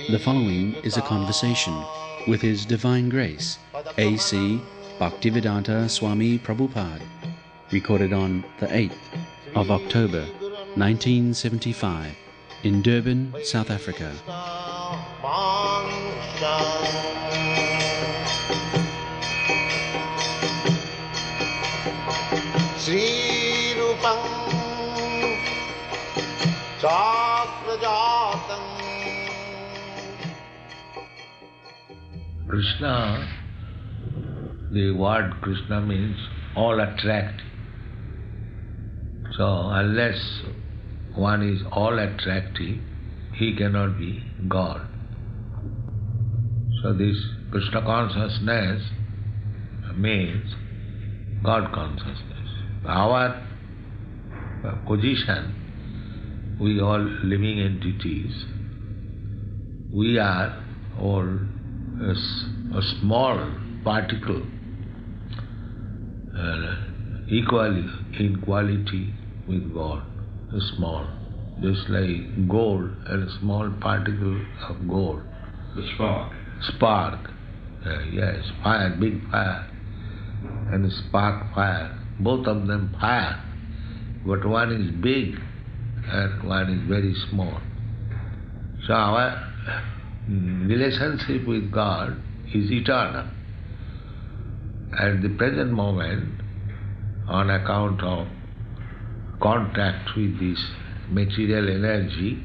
The following is a conversation with His Divine Grace, A.C. Bhaktivedanta Swami Prabhupada, recorded on the 8th of October, 1975, in Durban, South Africa. Krishna, the word Krishna means all attractive. So unless one is all attractive, he cannot be God. So this Krishna consciousness means God consciousness. Our position, we all living entities, we are all a small particle, equally in quality with God, small, just like gold and a small particle of gold. The spark. Spark, yes, fire, big fire, and a spark fire, both of them fire, but one is big and one is very small. So our relationship with God is eternal. At the present moment, on account of contact with this material energy,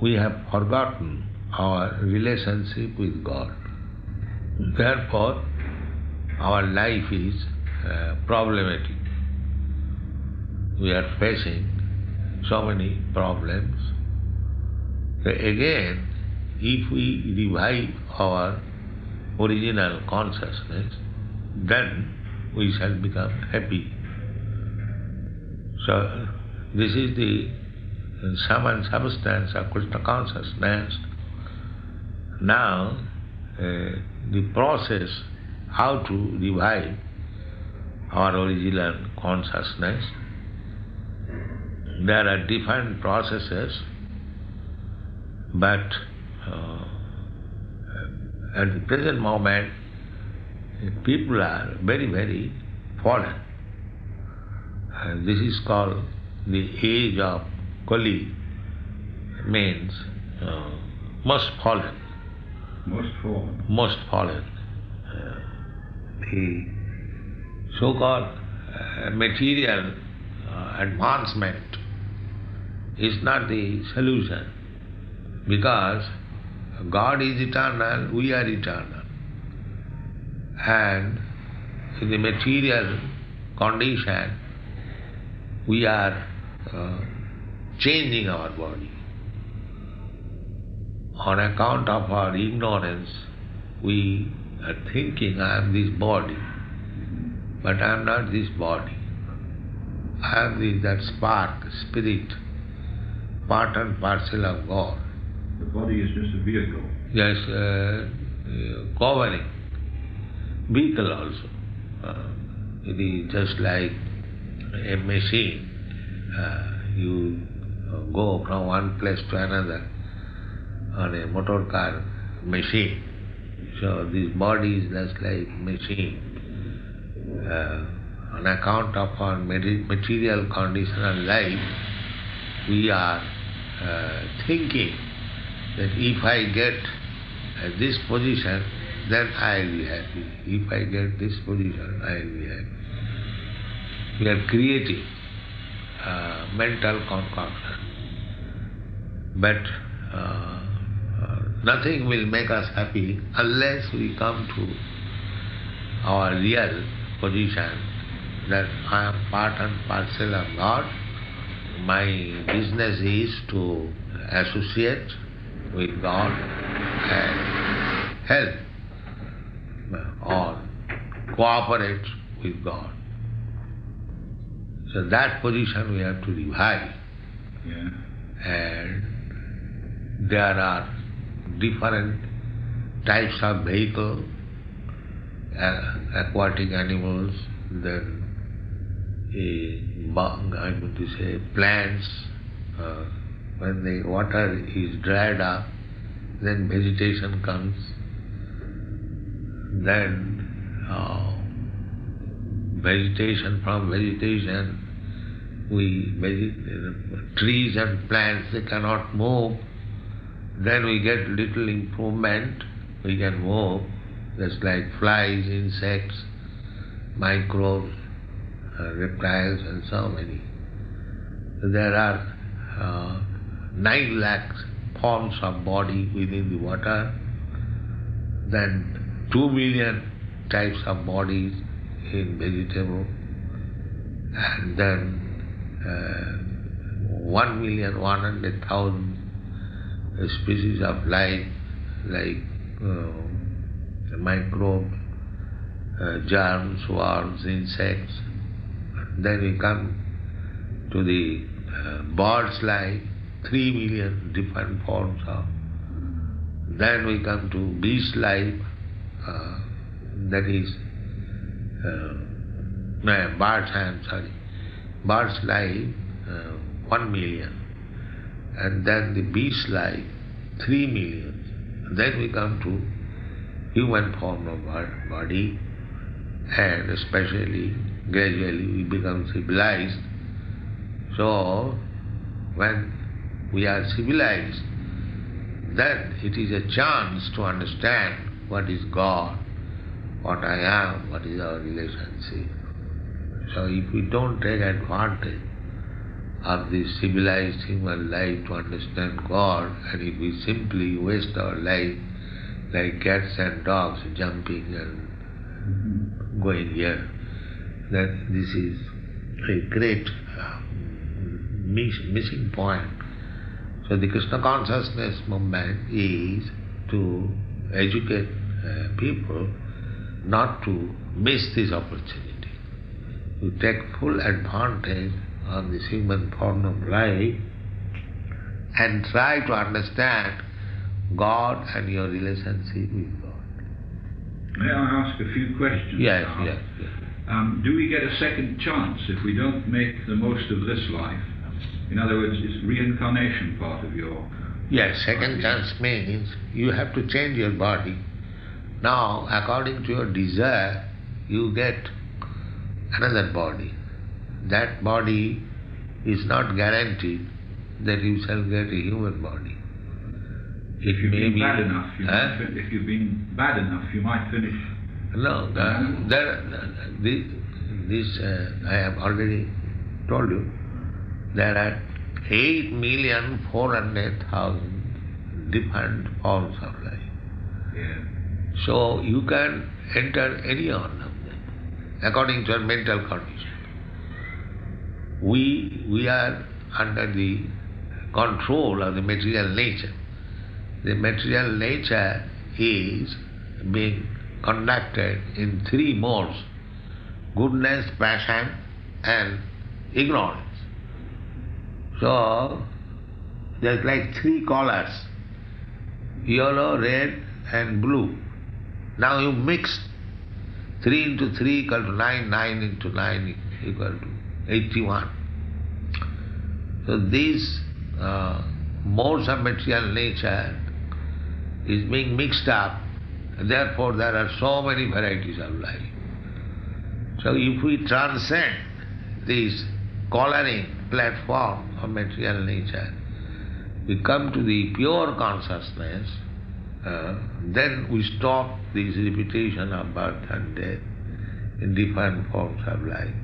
we have forgotten our relationship with God. Therefore, our life is problematic. We are facing so many problems. So again, if we revive our original consciousness, then we shall become happy. So this is the sum and substance of Krishna consciousness. Now, the process how to revive our original consciousness, there are different processes, but at the present moment, people are very, very fallen. This is called the age of Kali, means most fallen. Most fallen. Most fallen. The so-called material advancement is not the solution, because God is eternal, we are eternal. And in the material condition, we are changing our body. On account of our ignorance, we are thinking, I am this body, but I am not this body. I am that spark, spirit, part and parcel of God. The body is just a vehicle. Yes, covering, vehicle also. It is just like a machine. You go from one place to another on a motor car machine. So this body is just like machine. On account of our material condition and life, we are thinking that if I get this position, then I will be happy. If I get this position, I will be happy. We are creating mental concoction. But nothing will make us happy unless we come to our real position, that I am part and parcel of God. My business is to associate with God and help or cooperate with God. So that position we have to revive. Yeah. And there are different types of vehicles, aquatic animals, then I'm going to say plants. When the water is dried up, then vegetation comes. Then from vegetation, trees and plants, they cannot move. Then we get little improvement, we can move, just like flies, insects, microbes, reptiles and so many. There are 9 lakh forms of body within the water, then 2 million types of bodies in vegetable, and then 1,100,000 species of life like microbes, germs, worms, insects. Then we come to the birds' life, 3 million different forms of. Then we come to beast life, that is birds' life, 1 million. And then the beast life, 3 million. Then we come to human form of body, and especially gradually we become civilized. So when we are civilized, then it is a chance to understand what is God, what I am, what is our relationship. So if we don't take advantage of this civilized human life to understand God, and if we simply waste our life like cats and dogs jumping and going here, then this is a great missing point. So the Krishna consciousness movement is to educate people not to miss this opportunity, to take full advantage of this human form of life and try to understand God and your relationship with God. May I ask a few questions? Yes, now? yes. Do we get a second chance if we don't make the most of this life? In other words, is reincarnation part of your... Yes, second chance means you have to change your body. Now, according to your desire, you get another body. That body is not guaranteed that you shall get a human body. If you've been bad enough, if you've been bad enough, you might finish. No, this I have already told you. There are 8,400,000 different forms of life. Yeah. So you can enter any one of them according to your mental condition. We are under the control of the material nature. The material nature is being conducted in 3 modes: goodness, passion and ignorance. So there's like 3 colors: yellow, red and blue. Now you mix 3 into 3 equal to 9, 9 into 9 equal to 81. So these modes of material nature is being mixed up, therefore there are so many varieties of life. So if we transcend this coloring platform of material nature, we come to the pure consciousness, then we stop this repetition of birth and death in different forms of life.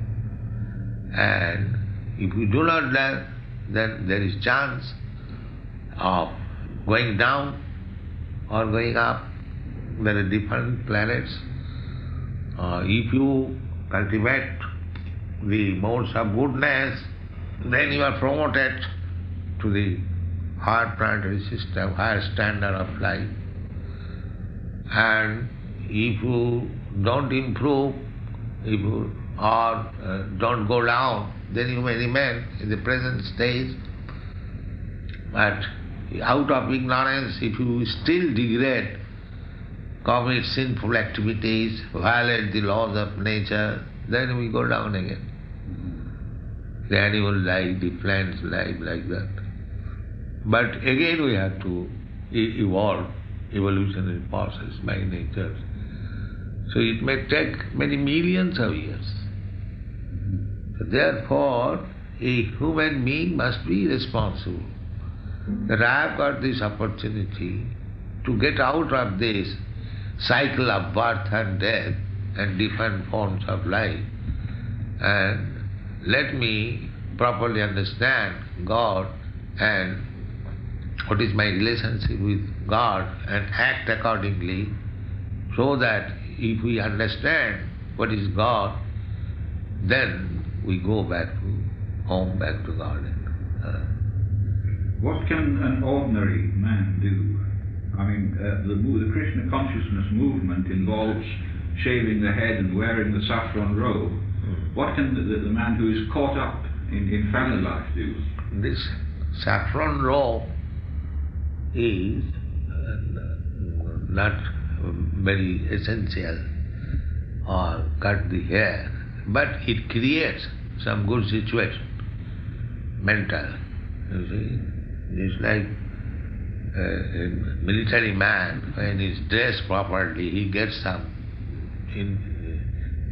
And if we do not that, then there is chance of going down or going up. There are different planets. If you cultivate the modes of goodness, then you are promoted to the higher planetary system, higher standard of life. And if you don't improve, if you don't go down, then you may remain in the present stage. But out of ignorance, if you still degrade, commit sinful activities, violate the laws of nature, then we go down again. The animal life, the plants life, like that. But again we have to evolve, evolutionary process by nature. So it may take many millions of years. So therefore, a human being must be responsible. That I have got this opportunity to get out of this cycle of birth and death and different forms of life, and let me properly understand God and what is my relationship with God and act accordingly, so that if we understand what is God, then we go back to home, back to God. What can an ordinary man do? I mean, the Krishna consciousness movement involves shaving the head and wearing the saffron robe. What can the man who is caught up in family life do? This saffron robe is not very essential, or cut the hair, but it creates some good situation, mental. You see, it's like a military man, when he's dressed properly, he gets some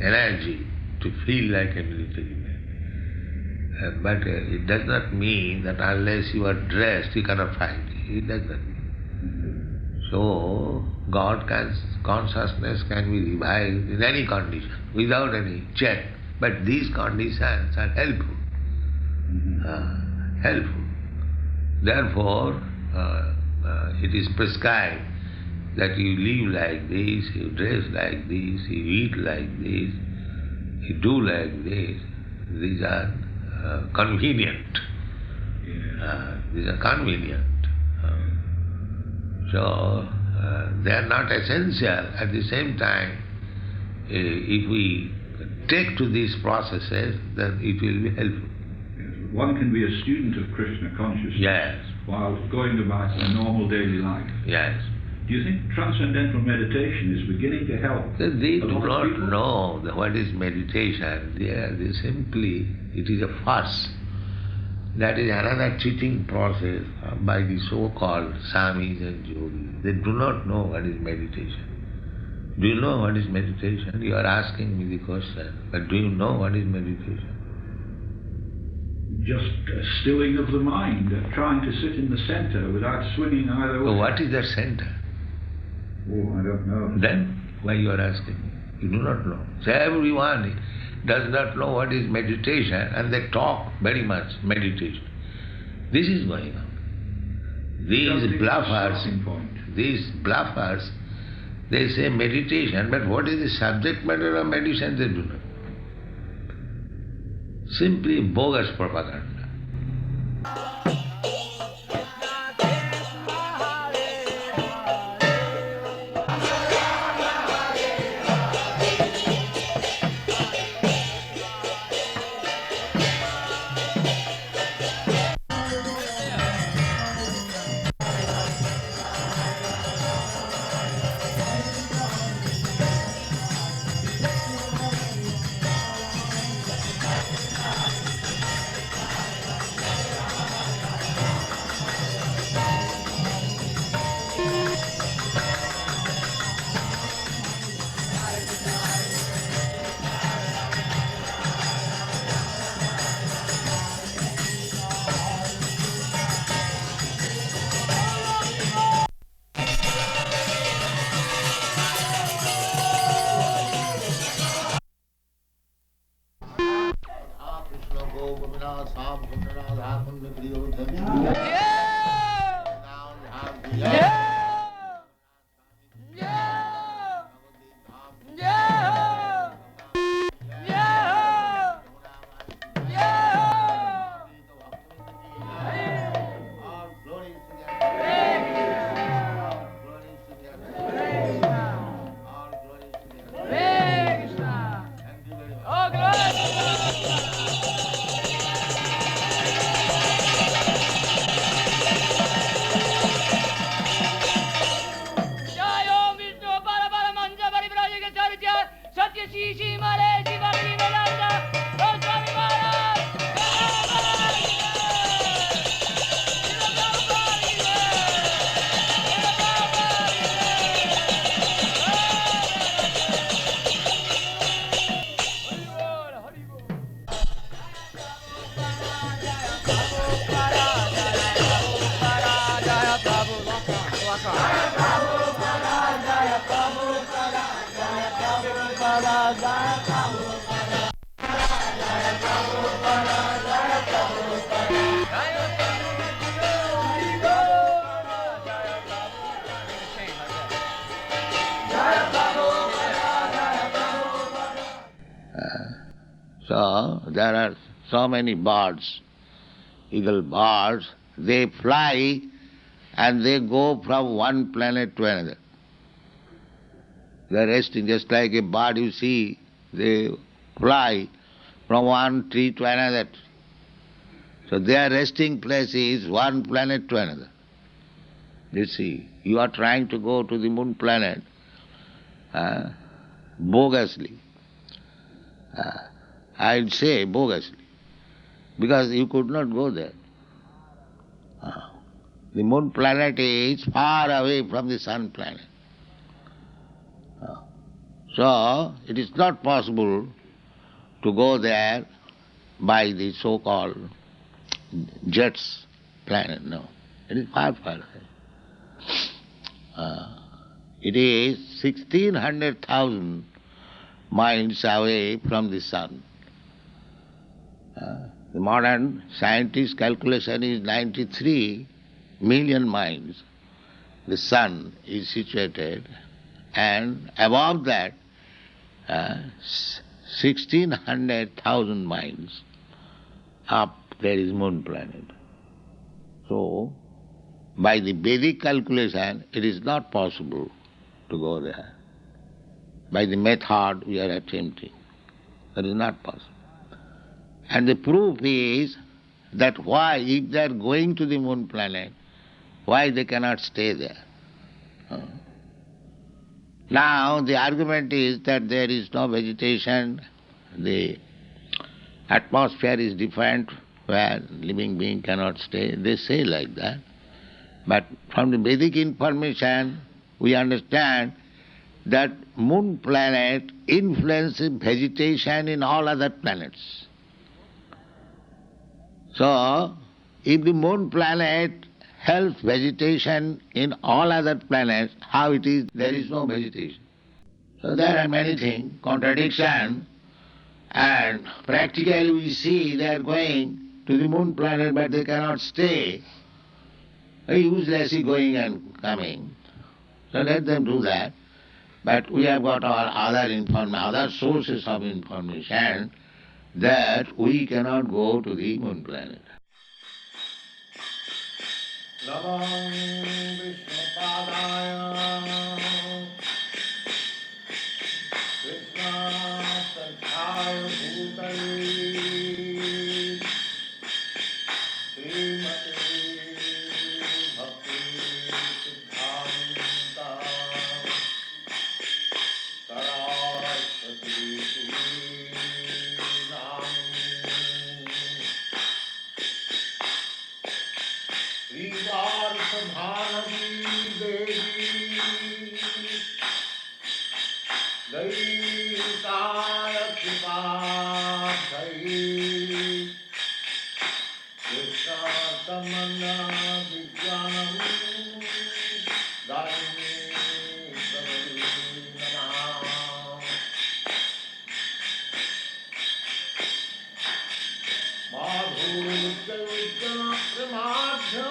energy to feel like a military man. But it does not mean that unless you are dressed, you cannot fight. It does not mean. So, consciousness can be revived in any condition, without any check. But these conditions are helpful. Helpful. Therefore, it is prescribed that you live like this, you dress like this, you eat like this, you do like this. These are convenient. These are convenient. So, they are not essential. At the same time, if we take to these processes, then it will be helpful. One can be a student of Krishna consciousness, yes, while going about a normal daily life. Yes. Do you think transcendental meditation is beginning to help? They do not know what is meditation. They simply, it is a farce. That is another teaching process by the so-called Swamis and Yogis. They do not know what is meditation. Do you know what is meditation? You are asking me the question, but do you know what is meditation? Just a stilling of the mind, trying to sit in the center without swinging either way. So what is that center? Oh, I don't know. Then why you are asking me? You do not know. So everyone does not know what is meditation, and they talk very much meditation. This is going on. These bluffers, they say meditation, but what is the subject matter of meditation, they do not know. Simply bogus propaganda. So there are so many birds, eagle birds, they fly and they go from one planet to another. They are resting just like a bird you see, they fly from one tree to another. So their resting place is one planet to another. You see, you are trying to go to the moon planet bogusly. I'd say bogusly, because you could not go there. The moon planet is far away from the sun planet. So it is not possible to go there by the so-called jets planet, no. It is far, far away. It is 1600,000 miles away from the sun. The modern scientist calculation is 93 million miles. The sun is situated, and above that 1600,000 miles up there is moon planet. So, by the Vedic calculation, it is not possible to go there. By the method we are attempting, that is not possible. And the proof is that why, if they are going to the moon planet, why they cannot stay there? Now the argument is that there is no vegetation, the atmosphere is different, where living being cannot stay. They say like that. But from the Vedic information, we understand that moon planet influences vegetation in all other planets. So, if the moon planet helps vegetation in all other planets, how it is there is no vegetation? So there are many things, contradiction, and practically we see they are going to the moon planet but they cannot stay. Uselessly going and coming. So let them do that. But we have got our other sources of information that we cannot go to the moon planet. Namam Vishnupadaya Krishna Sakhaya Bhutale Srimati Bhakti Siddhanta Saraswati Bhanavi Devi Daitaya Kripadai Krishna Samana Vijnanam Daini Sarvari Namaha Madhurya Vijnana Pramadhya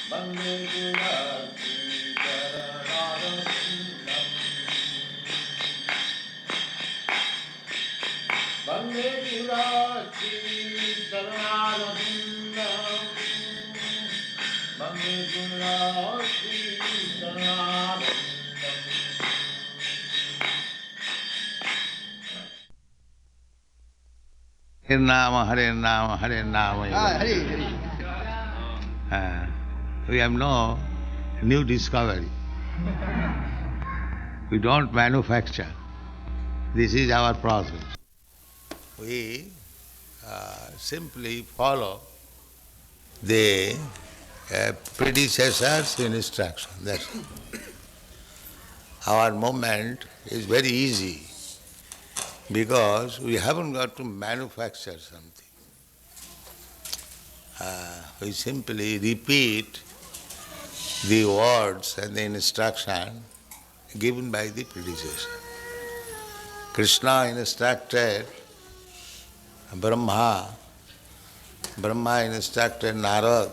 Bande Hare Nama, Hare Nama. We have no new discovery. We don't manufacture. This is our process. We simply follow the predecessor's instruction. That's it. Our movement is very easy because we haven't got to manufacture something. We simply repeat the words and the instruction given by the predecessor. Krishna instructed Brahma, Brahma instructed Narad,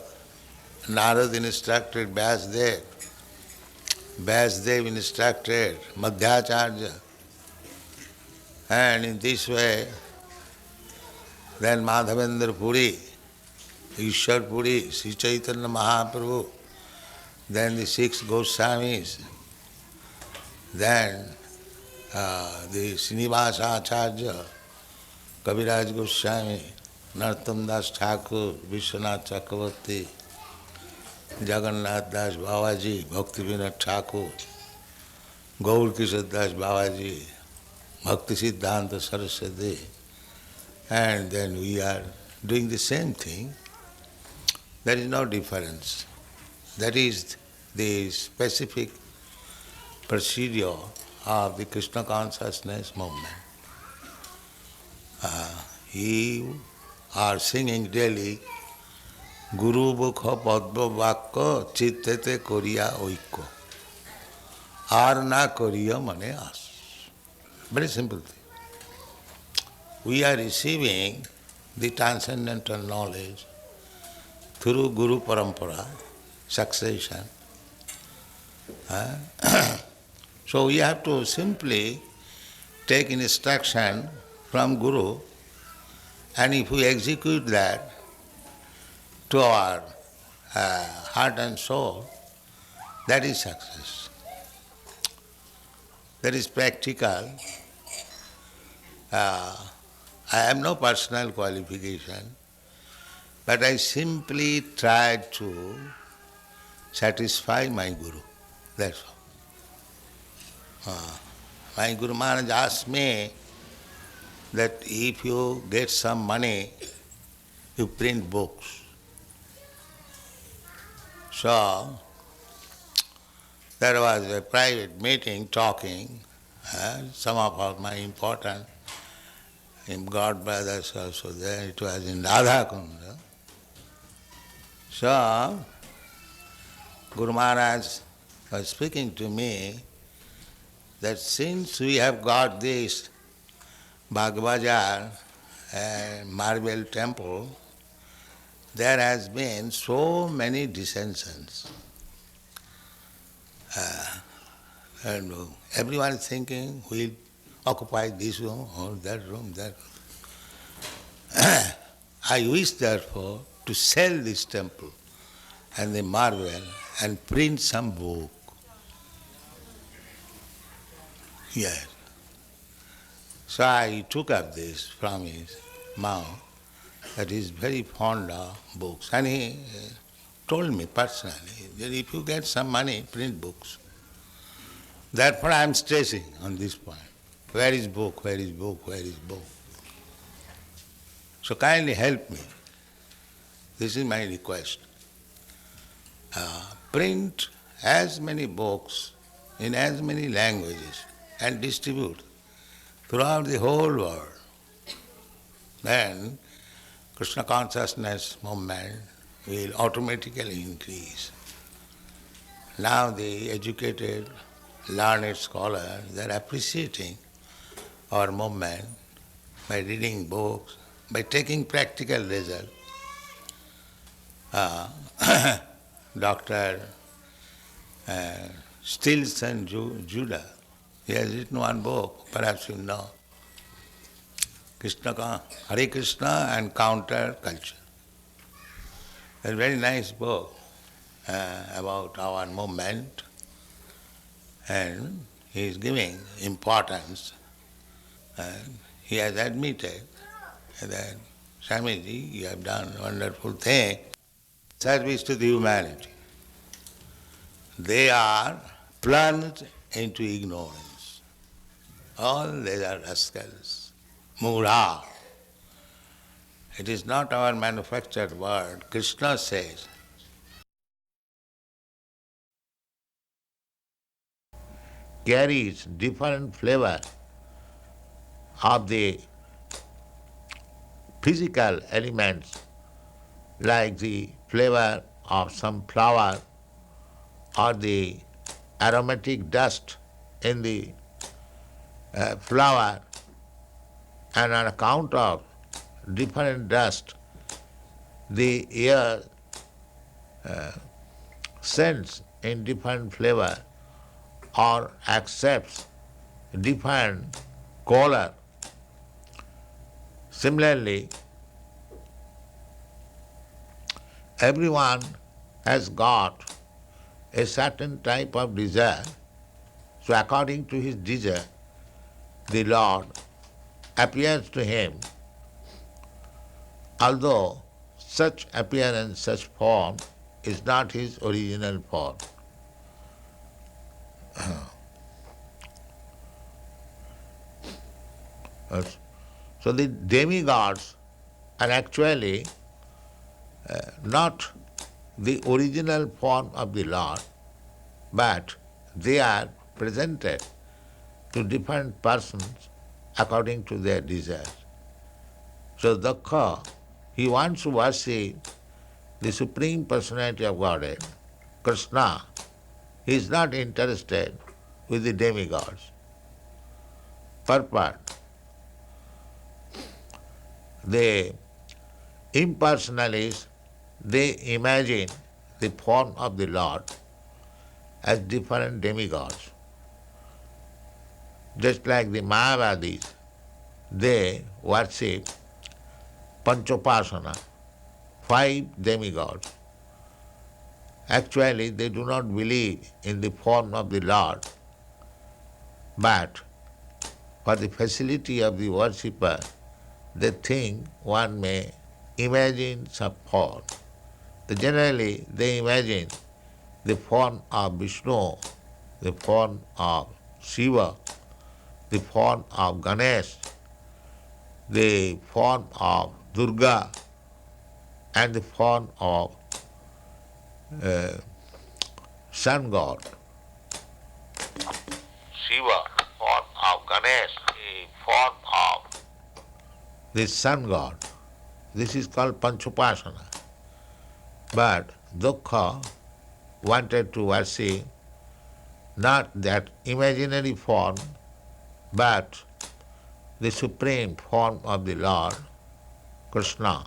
Narad instructed Vyasdev, Vyasdev instructed Madhyacharya, and in this way then Madhavendra Puri, Ishwar Puri, Sri Chaitanya Mahaprabhu, then the 6 Goswamis, then the Srinivasa Acharya, Kaviraj Goswami, Narottam Das Thakur, Vishwanath Chakravarti, Jagannath Das Babaji, Bhakti Vinod Thakur, Gaur Kishore Das Babaji, Bhakti Siddhanta Saraswati, and then we are doing the same thing. There is no difference. That is the specific procedure of the Krishna consciousness movement. You are singing daily Guru Bukha Padma Vakka Chittete Koriya Oikko. Ar na Koriya Mane As. Very simple thing. We are receiving the transcendental knowledge through Guru Parampara, succession. So we have to simply take instruction from Guru, and if we execute that to our heart and soul, that is success. That is practical. I have no personal qualification, but I simply try to satisfy my Guru. That's all. My Guru Maharaj asked me that if you get some money, you print books. So, there was a private meeting talking, some of my important God brothers also there, it was in Radha Kunda. So, Guru Maharaj was speaking to me that since we have got this Bhagavad-gita marble temple, there has been so many dissensions. And everyone is thinking, we'll occupy this room or that room, that room. I wish therefore to sell this temple and the marble and print some book. Yes. So I took up this from his mouth, that he is very fond of books. And he told me personally that if you get some money, print books. Therefore I am stressing on this point. Where is book? Where is book? Where is book? So kindly help me. This is my request. Print as many books in as many languages and distribute throughout the whole world. Then Krishna consciousness movement will automatically increase. Now the educated, learned scholars, they are appreciating our movement by reading books, by taking practical result. Dr. Stilson Judah, he has written one book, perhaps you know, Hare Krishna and Counter Culture. A very nice book. about our movement, and he is giving importance. And he has admitted that, Swamiji, you have done a wonderful thing, service to the humanity. They are plunged into ignorance. All they are rascals, mura. It is not our manufactured word. Krishna says, carries different flavor of the physical elements, like the flavor of some flower or the aromatic dust in the flower, and on account of different dust, the air scents in different flavor or accepts different color. Similarly, everyone has got a certain type of desire. So according to his desire, the Lord appears to him, although such appearance, such form is not his original form. So the demigods are actually not the original form of the Lord, but they are presented to different persons according to their desires. So Dakha, he wants to worship the Supreme Personality of Godhead, Krishna. He is not interested with the demigods. Purport. The impersonalists, they imagine the form of the Lord as different demigods. Just like the Mayavadis, they worship Panchopasana, 5 demigods. Actually, they do not believe in the form of the Lord, but for the facility of the worshipper, they think one may imagine some form. Generally, they imagine the form of Vishnu, the form of Shiva, the form of Ganesh, the form of Durga, and the form of sun god. Shiva, form of Ganesh, the form of the sun god. This is called Panchopasana. But Dukkha wanted to worship not that imaginary form, but the supreme form of the Lord, Krishna.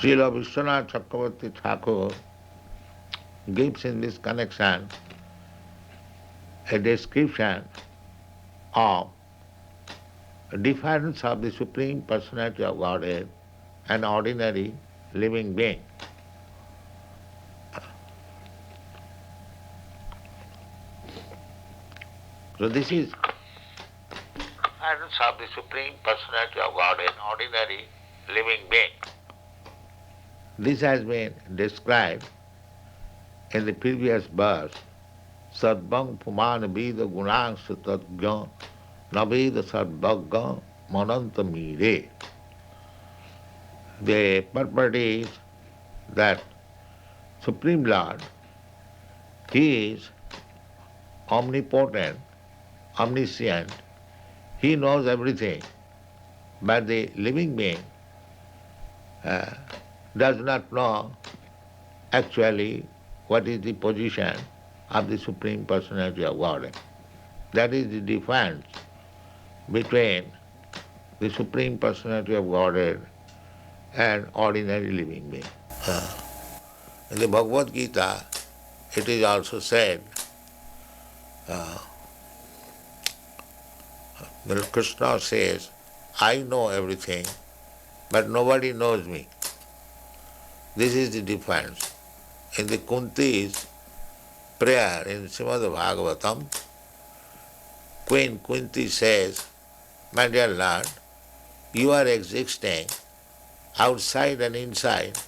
Srila Vishwanath Chakravarti Thakur gives in this connection a description of a difference of the Supreme Personality of Godhead and ordinary living being. So this is difference of the Supreme Personality of Godhead and ordinary living being. This has been described in the previous verse, Sadbang Puman Vida Gunang Satadgya Naveda Sadbhagga Mananta Mire. The purport is that Supreme Lord, He is omnipotent, omniscient, He knows everything, But the living being does not know actually what is the position of the Supreme Personality of Godhead. That is the difference between the Supreme Personality of Godhead and ordinary living being. In the Bhagavad-gita, it is also said that Krishna says, I know everything, but nobody knows me. This is the difference. In the Kunti's prayer in Srimad Bhagavatam, Queen Kunti says, my dear Lord, you are existing outside and inside,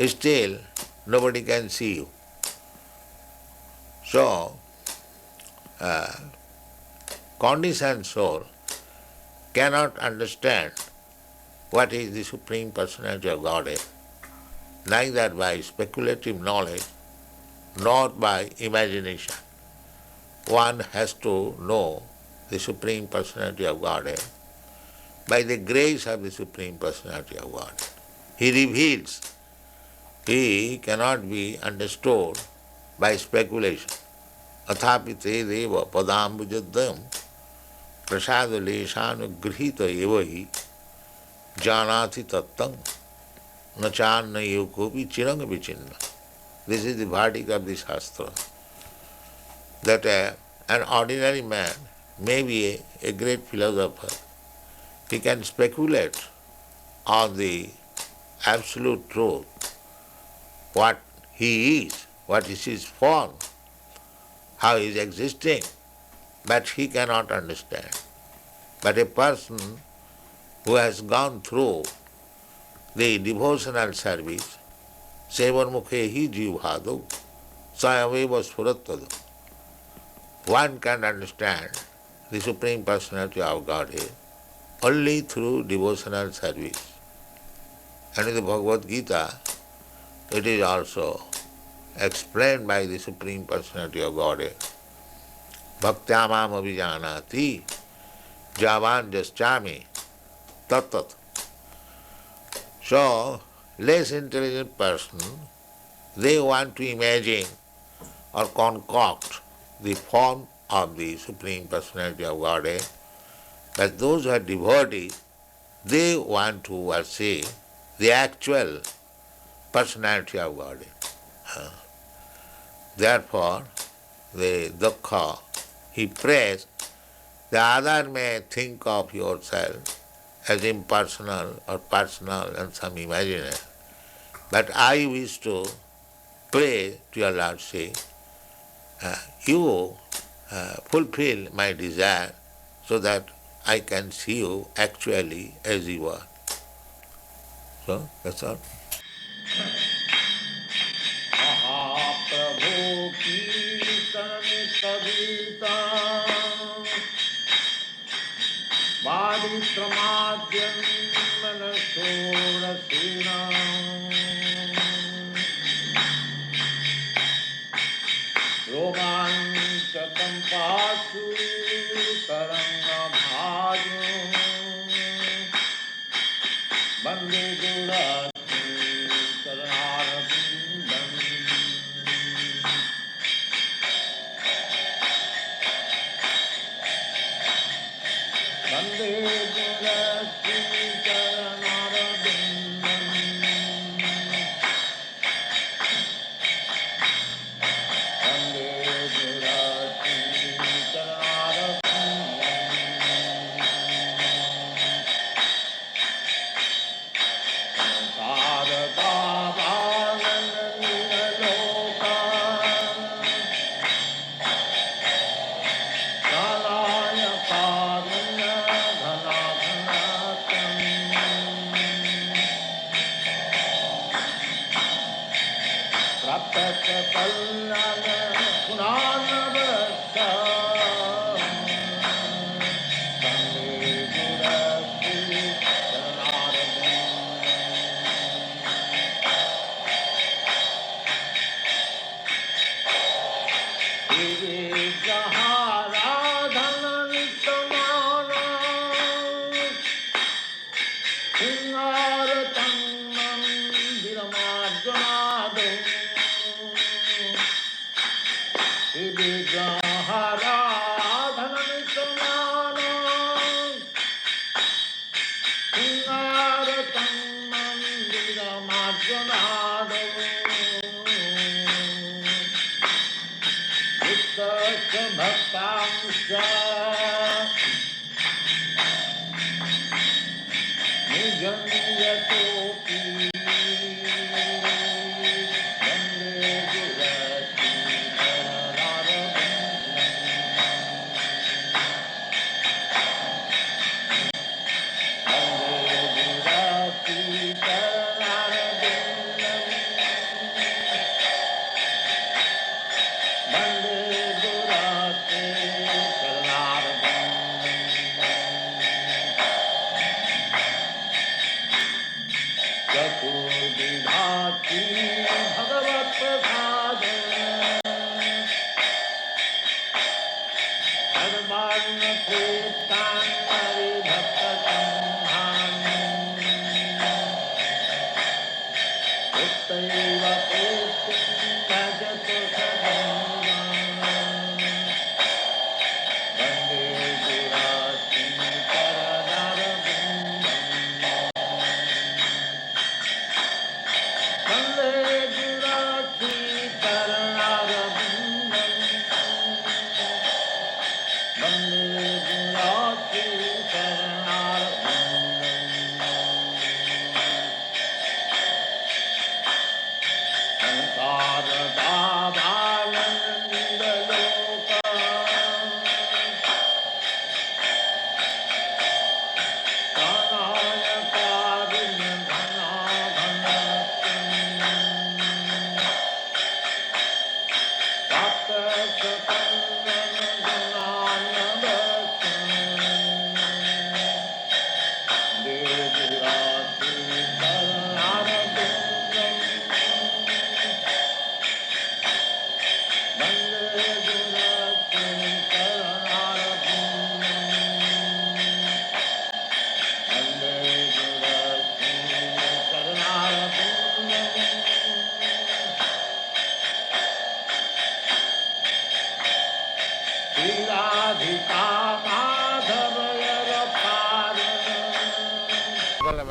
still nobody can see you. So, conditioned soul cannot understand what is the Supreme Personality of Godhead, neither by speculative knowledge nor by imagination. One has to know the Supreme Personality of Godhead by the grace of the Supreme Personality of Godhead. He reveals. He cannot be understood by speculation. Athapite deva padambujaddam prasadaleshanugrhita evahi janati tattam nachanna yokopi chiranga vichinna. This is the verdict of the Shastra. That an ordinary man may be a great philosopher. He can speculate on the absolute truth, what he is, what is his form, how he is existing, but he cannot understand. But a person who has gone through the devotional service, sevarmukhe jivhado, sayameva sfurattadu, one can understand the Supreme Personality of Godhead only through devotional service. And in the Bhagavad-gita, it is also explained by the Supreme Personality of Godhead. Bhaktyamam abhijanati javan jaschami tattat. So, less intelligent person, they want to imagine or concoct the form of the Supreme Personality of Godhead, but those who are devotees, they want to worship the actual personality of Godhead. Therefore, the dukkha, he prays, the other may think of yourself as impersonal or personal and some imaginary, but I wish to pray to your Lord, say, you fulfill my desire so that I can see you actually as you are. So, that's all. महाप्रभु कीर्तन कविता वादित्रमाद्यं मनसोरसेना रोमाञ्चकं पाशु तरङ्गभाजो वन्दे गुरुरत्ने चरणारविन्दम् वन्दे गुरुरत्ने चरणारविन्दम् वन्दे गुरुरत्ने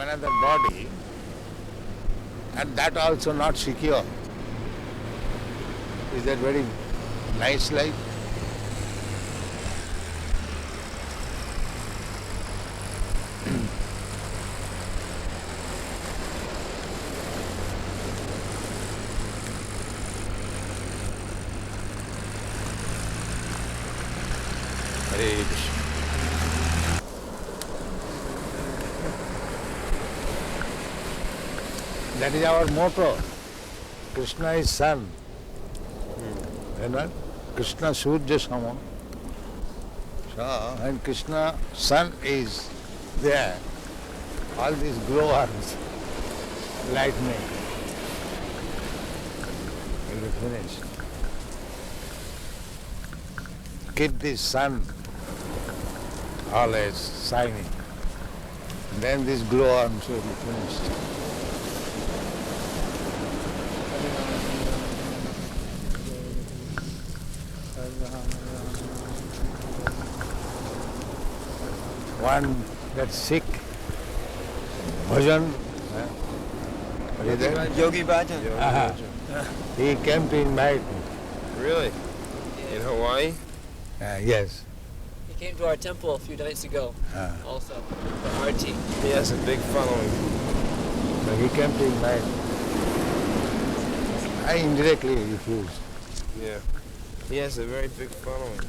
Another body, and that also not secure. Is that very nice life? Hare Krishna. That is our motto. Krishna is sun. You know? Krishna Surya Sama. So, when Krishna sun is there, all these glow arms, lightning, will be finished. Keep this sun always shining. Then these glow arms will be finished. One that's sick, bhajan, what is that? Yogi Bhajan. He came to invite me. Really? In Hawaii? Yes. He came to our temple a few nights ago, also, for Arti. He has a big following. So he came to invite me. I indirectly refused. Yeah. He has a very big following.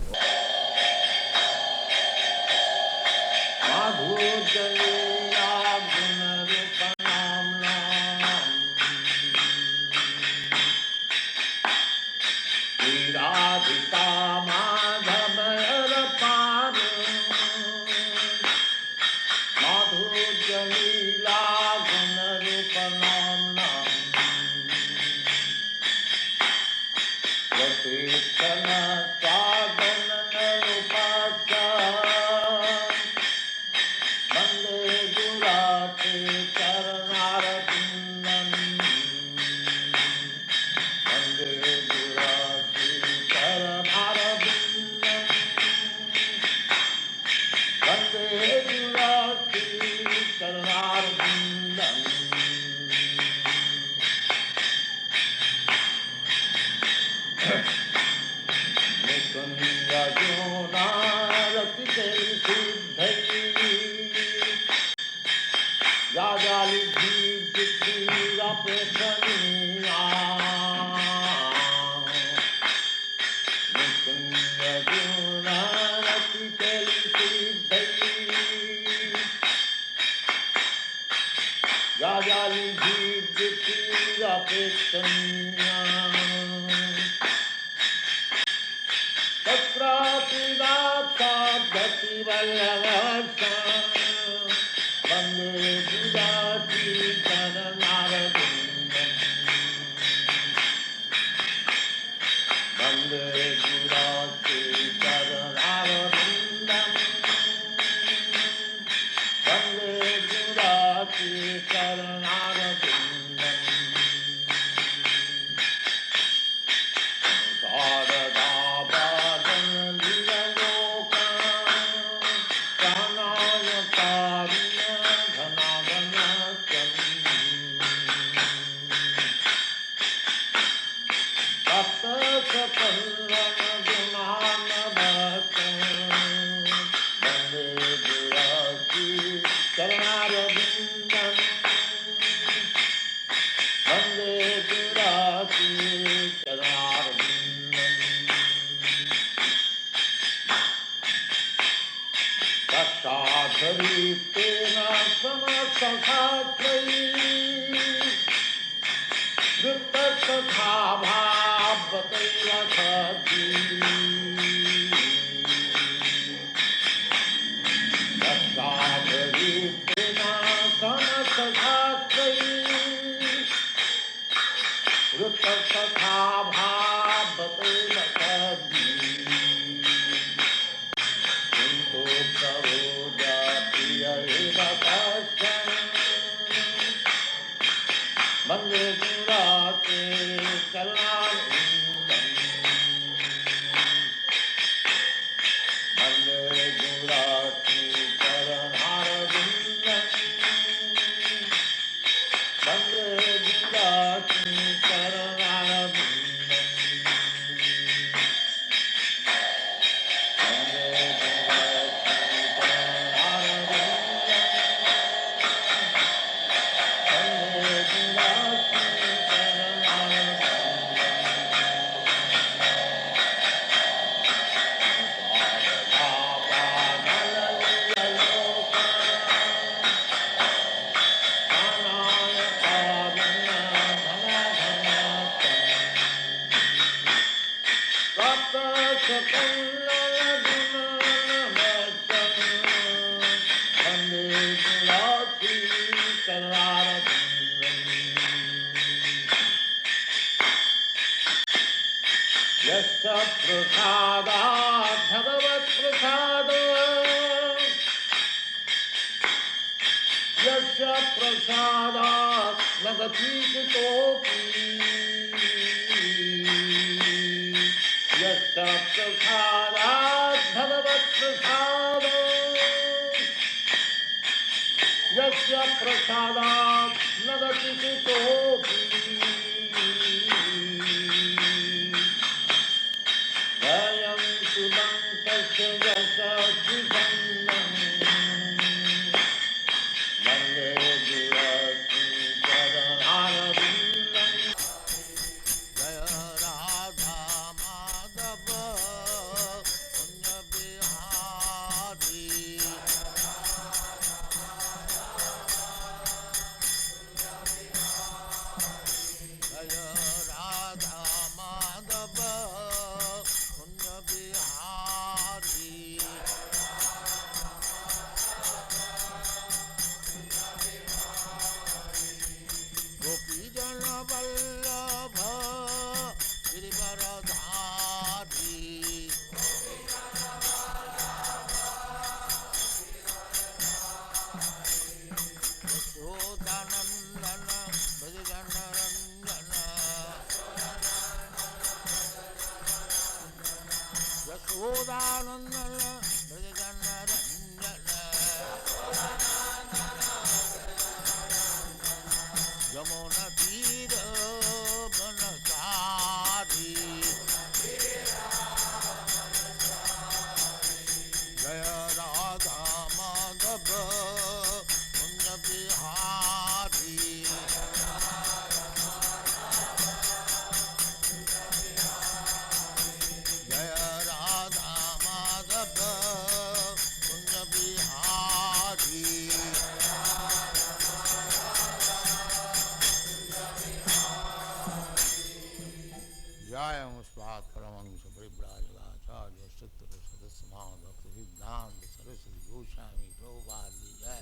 Brajavacharya Sutra Sadasana Bhakti Siddhanta Saraswati Goswami Prabhupada ki jai.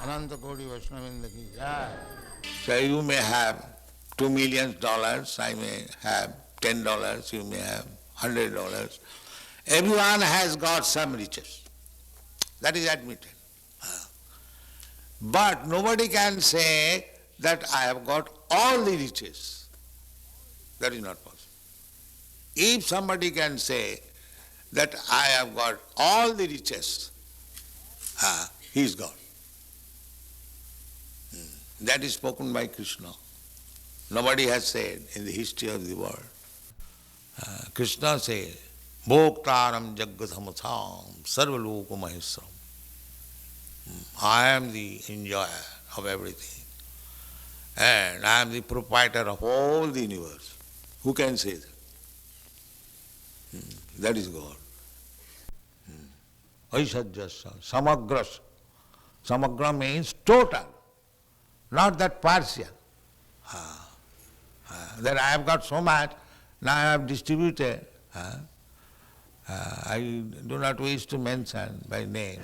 Ananta Koti Vaishnavinda ki jai. So you may have $2 million, I may have $10, you may have $100. Everyone has got some riches. That is admitted. But nobody can say that I have got all the riches. That is not possible. If somebody can say that I have got all the riches, he is God. That is spoken by Krishna. Nobody has said in the history of the world. Krishna says, Bhoktaram Jaggathamasam Sarvaloka Maheswaram. I am the enjoyer of everything. And I am the proprietor of all the universe. Who can say that? That is God. Aishajyasya, samagrasya. Samagra means total, not that partial. That I have got so much, now I have distributed. I do not wish to mention by name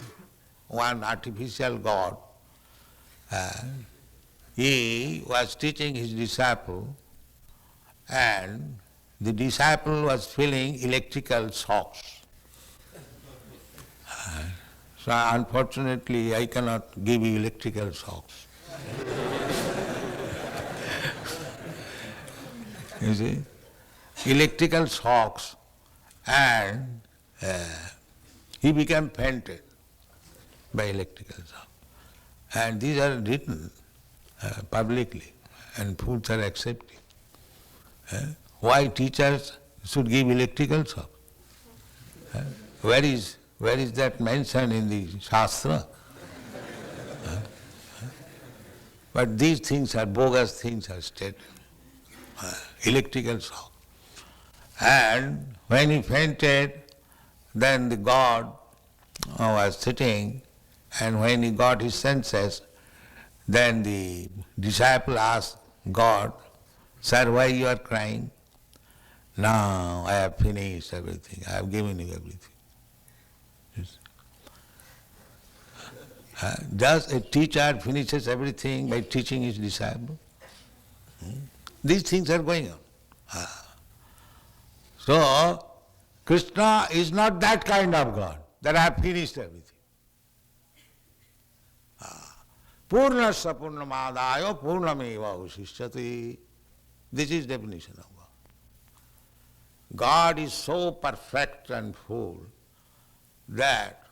one artificial God. He was teaching his disciple, and the disciple was feeling electrical shocks. So unfortunately I cannot give you electrical shocks. You see? Electrical shocks, and he became fainted by electrical shock. And these are written publicly, and fools are accepted. Why teachers should give electrical shock? Where is that mentioned in the Shastra? But these things are bogus things are stated. Electrical shock. And when he fainted, then the God was sitting, and when he got his senses, then the disciple asked God, Sir, why you are crying? Now I have finished everything, I have given you everything. Just a teacher finishes everything by teaching his disciple. These things are going on. So, Krishna is not that kind of God, that I have finished everything. Purnasya purnamadayo purnameva usishyati. This is definition of God. God is so perfect and full that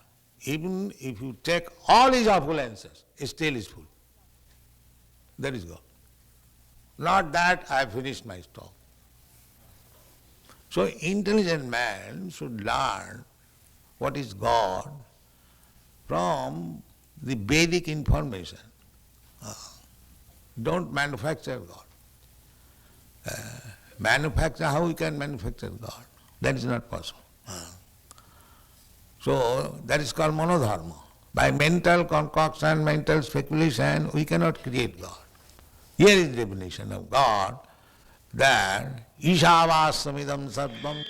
even if you take all his opulences, it still is full. That is God. Not that I have finished my stock. So intelligent man should learn what is God from the Vedic information. Don't manufacture God. Manufacture, how we can manufacture God? That is not possible. So that is called monodharma. By mental concoction, mental speculation, we cannot create God. Here is the definition of God, that Ishavassamidam sarvam.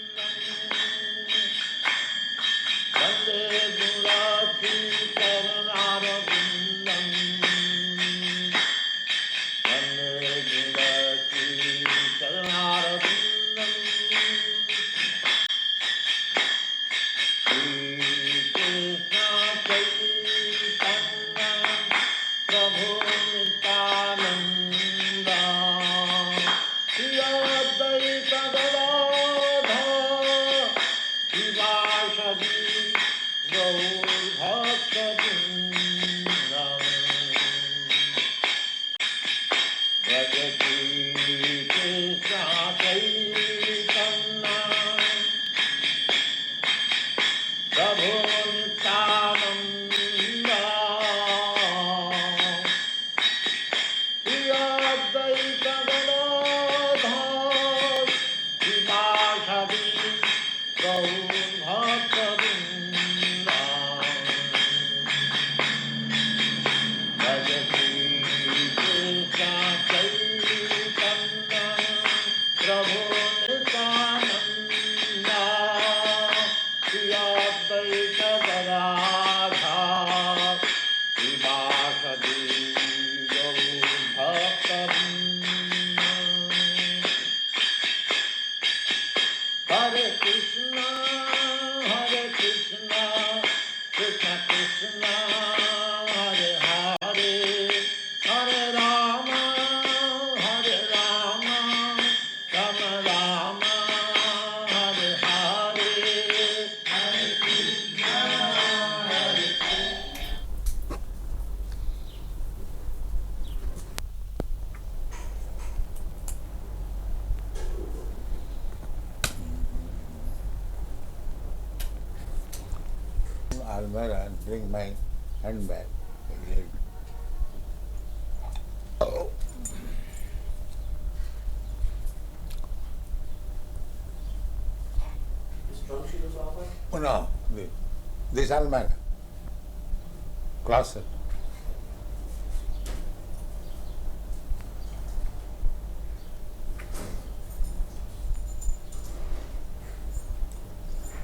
Maharaj, bring my handbag. Oh. Oh no, this almanac, closet.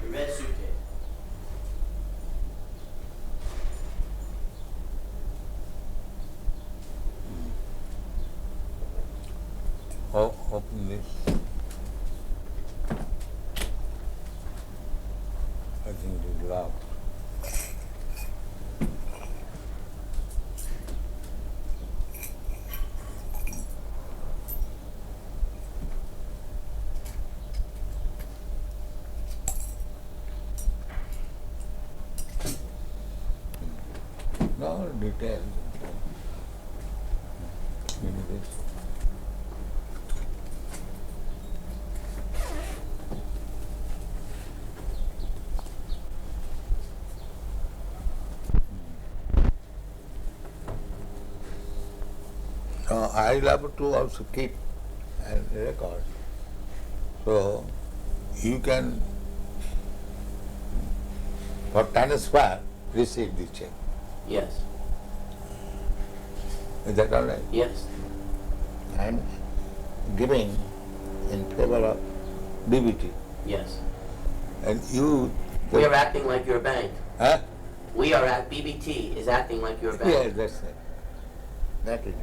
The red suitcase. Oh, open this. I think it is loud. No details. Maybe this. I love to also keep and record. So you can, for transfer, receive the check. Yes. Is that all right? Yes. I am giving in favor of DVT. Yes. And you... We are acting like your bank. Huh? We are at BBT is acting like your bank. Yes, that's it. That is it.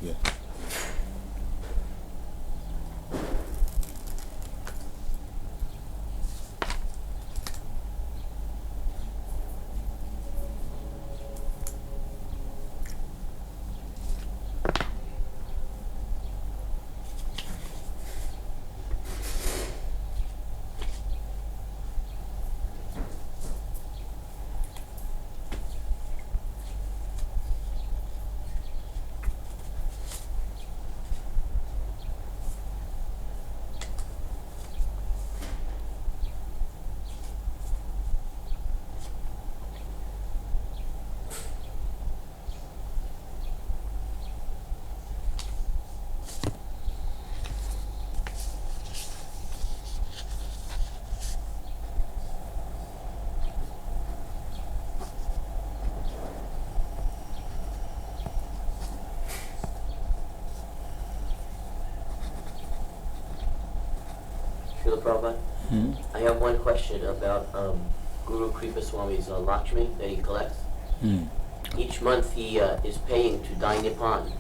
Yeah. Srila Prabhupada, I have one question about Guru Kripa Swami's Lakshmi that he collects. Each month he is paying to Dai Nippon.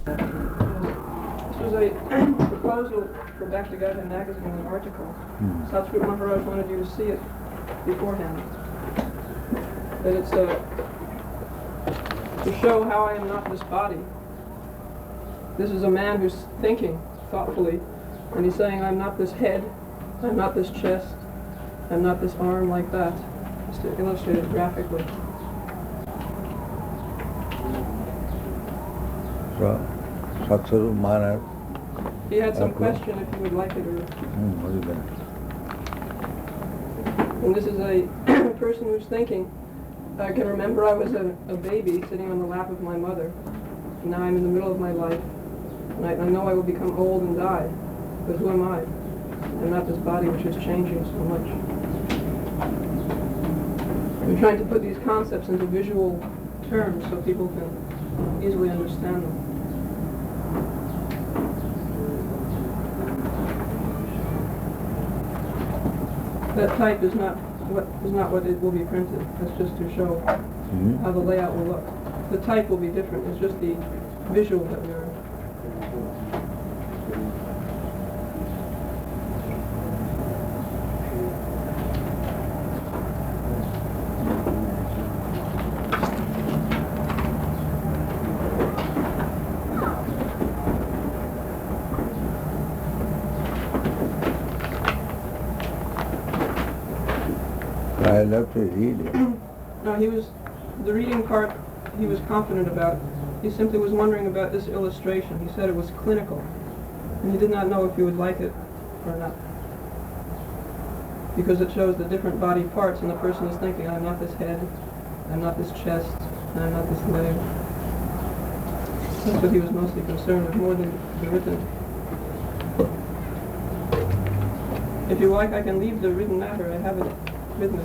This was a proposal for bhagavad-gita magazine, an article. Satguru Maharaj wanted you to see it beforehand. That it's to show how I am not this body. This is a man who's thinking thoughtfully, and he's saying, I'm not this head, I'm not this chest, I'm not this arm like that. Just to illustrate it graphically. So, Satguru Maharaj. He had some question if you would like it or... What is that? And this is a person who's thinking, I can remember I was a baby sitting on the lap of my mother. And now I'm in the middle of my life. And I know I will become old and die. But who am I? I'm not this body which is changing so much. I'm trying to put these concepts into visual terms so people can easily understand them. That type is not what it will be printed. That's just to show how the layout will look. The type will be different. It's just the visual that we're... I love to read it. No, the reading part he was confident about. He simply was wondering about this illustration. He said it was clinical, and he did not know if he would like it or not. Because it shows the different body parts, and the person is thinking, I'm not this head, I'm not this chest, and I'm not this leg. That's what he was mostly concerned with, more than the written. If you like, I can leave the written matter. I have it with me.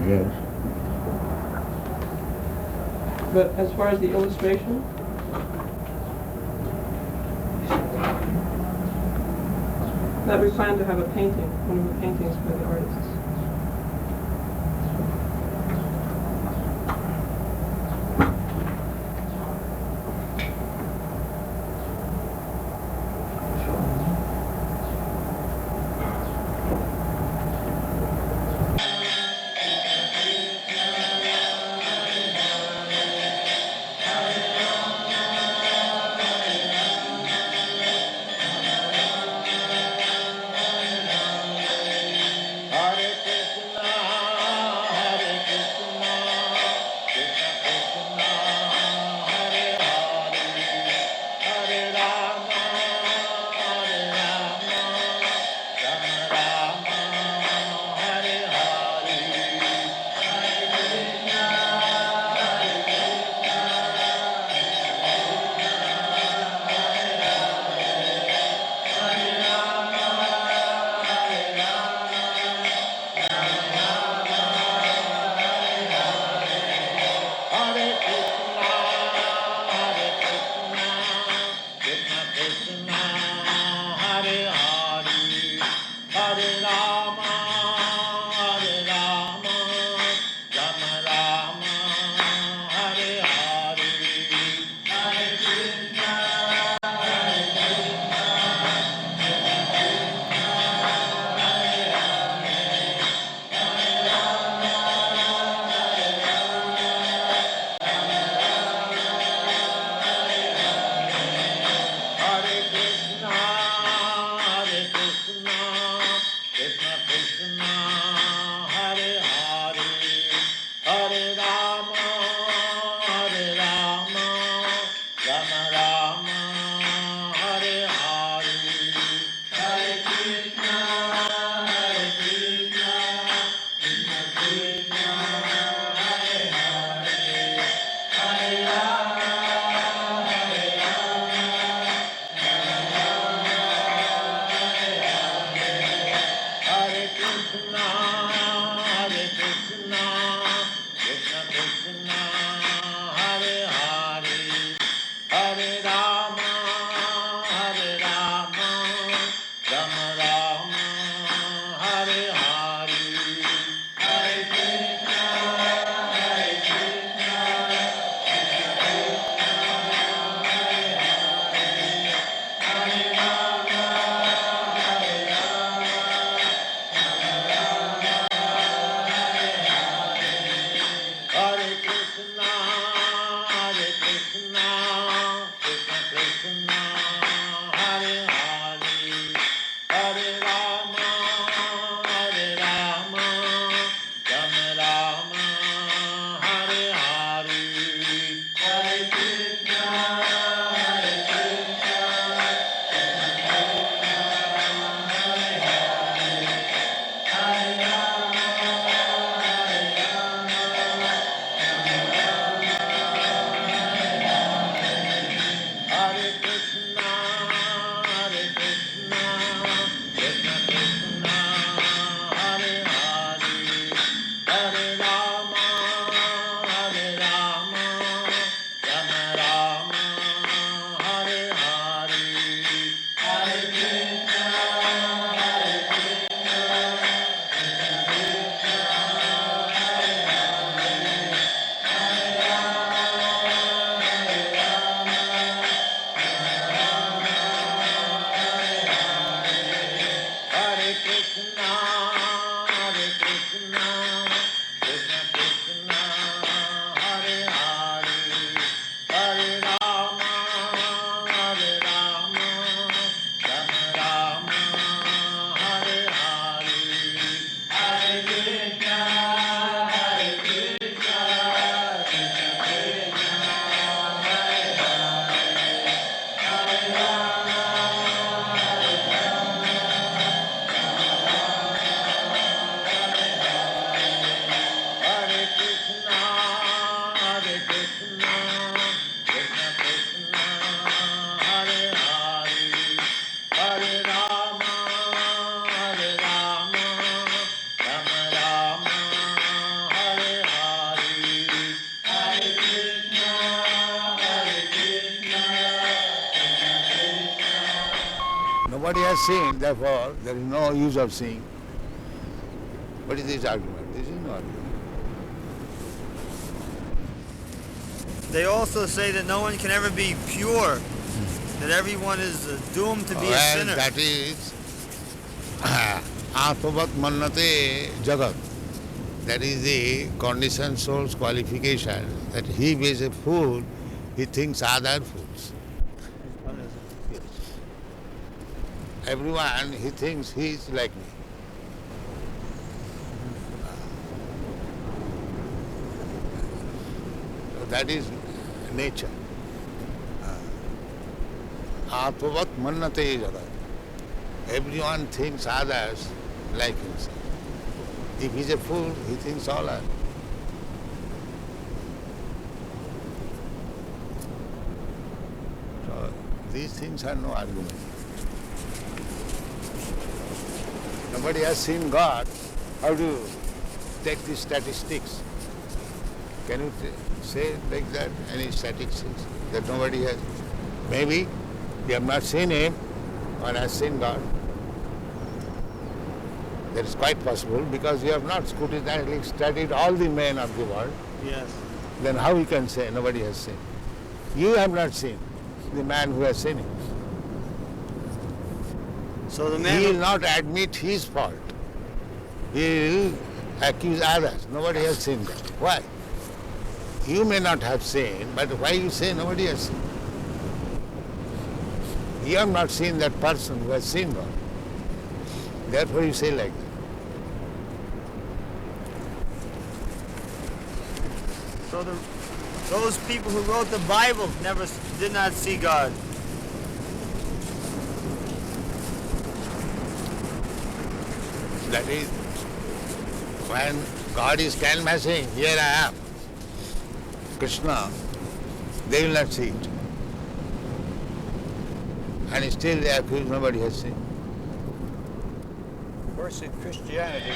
Yes. But as far as the illustration, that we plan to have a painting, one of the paintings by the artists. Hare Nobody has seen, therefore there is no use of seeing. What is this argument? This is no argument. They also say that no one can ever be pure, that everyone is doomed to be a sinner. That is Atmavat Mannate Jagat. That is the conditioned soul's qualification, that he is a fool, he thinks other fools. Everyone, he thinks he is like me. So that is nature. Atmavat Mannate Jagat. Everyone thinks others like himself. If he's a fool, he thinks all are. So these things are no argument. Nobody has seen God. How do you take these statistics? Can you say like that, any statistics that nobody has? Maybe you have not seen him or has seen God. That is quite possible because you have not scrutinizingly studied all the men of the world. Yes. Then how you can say nobody has seen? You have not seen the man who has seen him. So the man He will not admit his fault. He will accuse others. Nobody has seen God. Why? You may not have seen, but why you say nobody has seen? You have not seen that person who has seen God. Therefore you say like that. So those people who wrote the Bible did not see God. That is, when God is canvassing, here I am, Krishna, they will not see it. And still they accuse nobody has seen. Of course, in Christianity,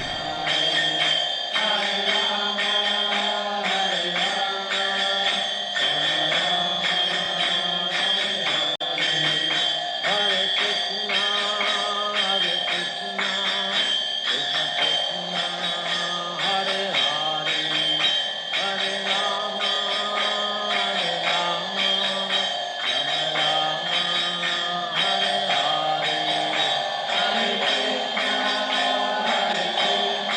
Hare Krishna, Hare Krishna, Krishna Krishna, Hare Hare, Hare Rama, Hare Rama, Rama Rama, Hare Hare.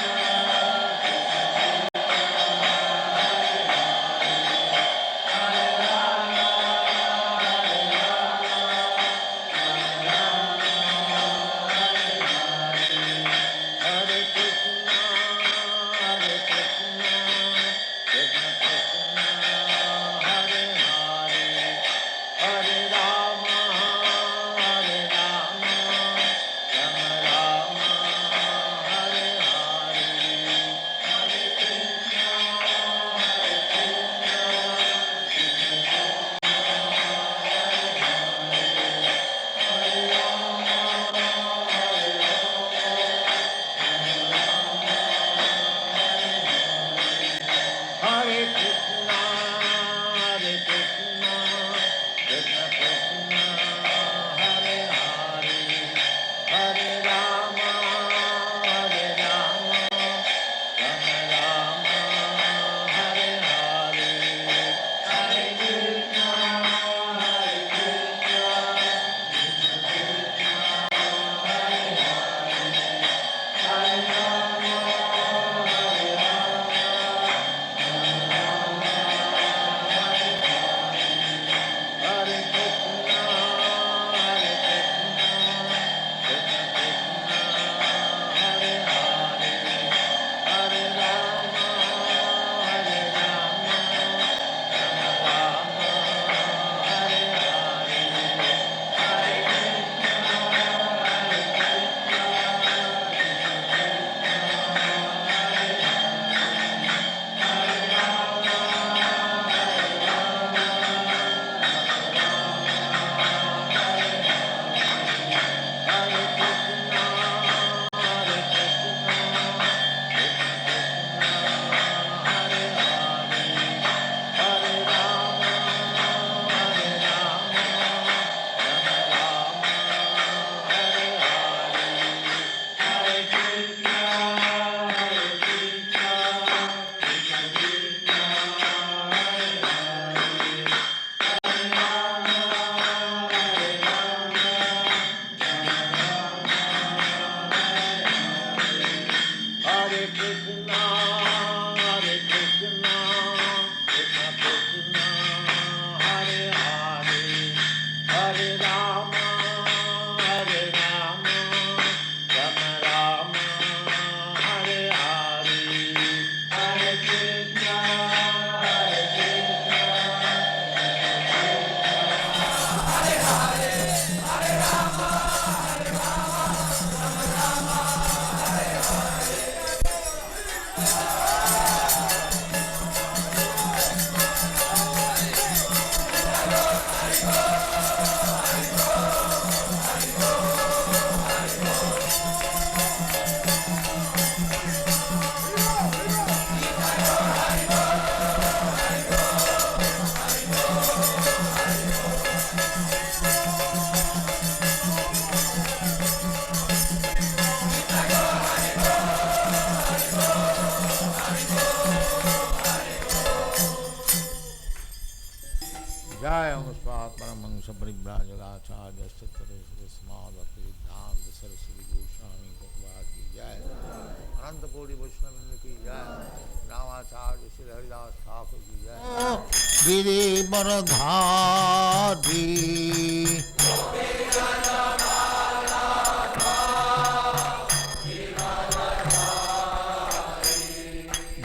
Acharya Sri Srimad Bhakti-Siddhanta Saraswati Goswami Prabhupada ki jai, Ananta Koti Vaishnava ki jai, Ramacharya Sri Haridas Thakur ki jai. Giri Baradhari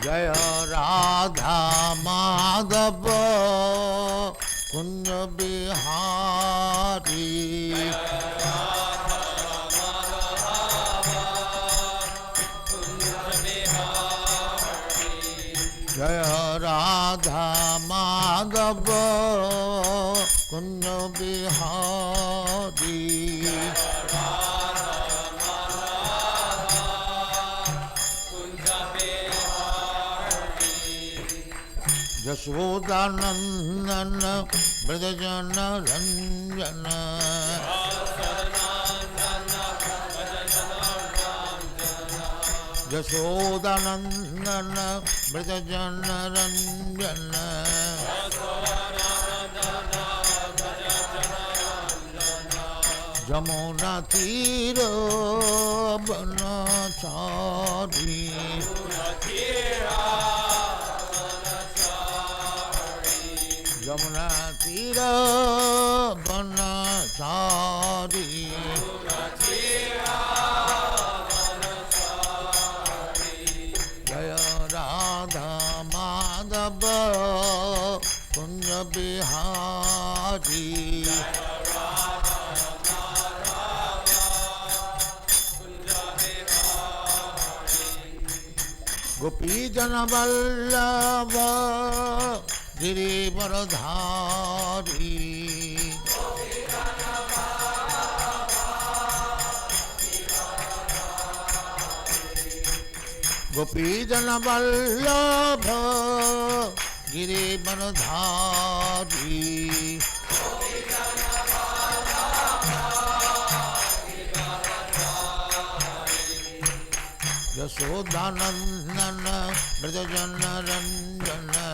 Jaya Radha Madhava Kunj Bihari Jaya Radha Madhava Kunj Bihari Jashodanandana Bradajana Ranjana Jashodanandana Bradajana Ranjana Jamuna Tira Banachari Jamuna Tira Banachari Jaya Radha Madhava Kunja Bihari Gopi Jana Vallabha Giri Baradhari Gopi Jana Vallabha Giri Baradhari Yashodanandana Brajajana Ranjana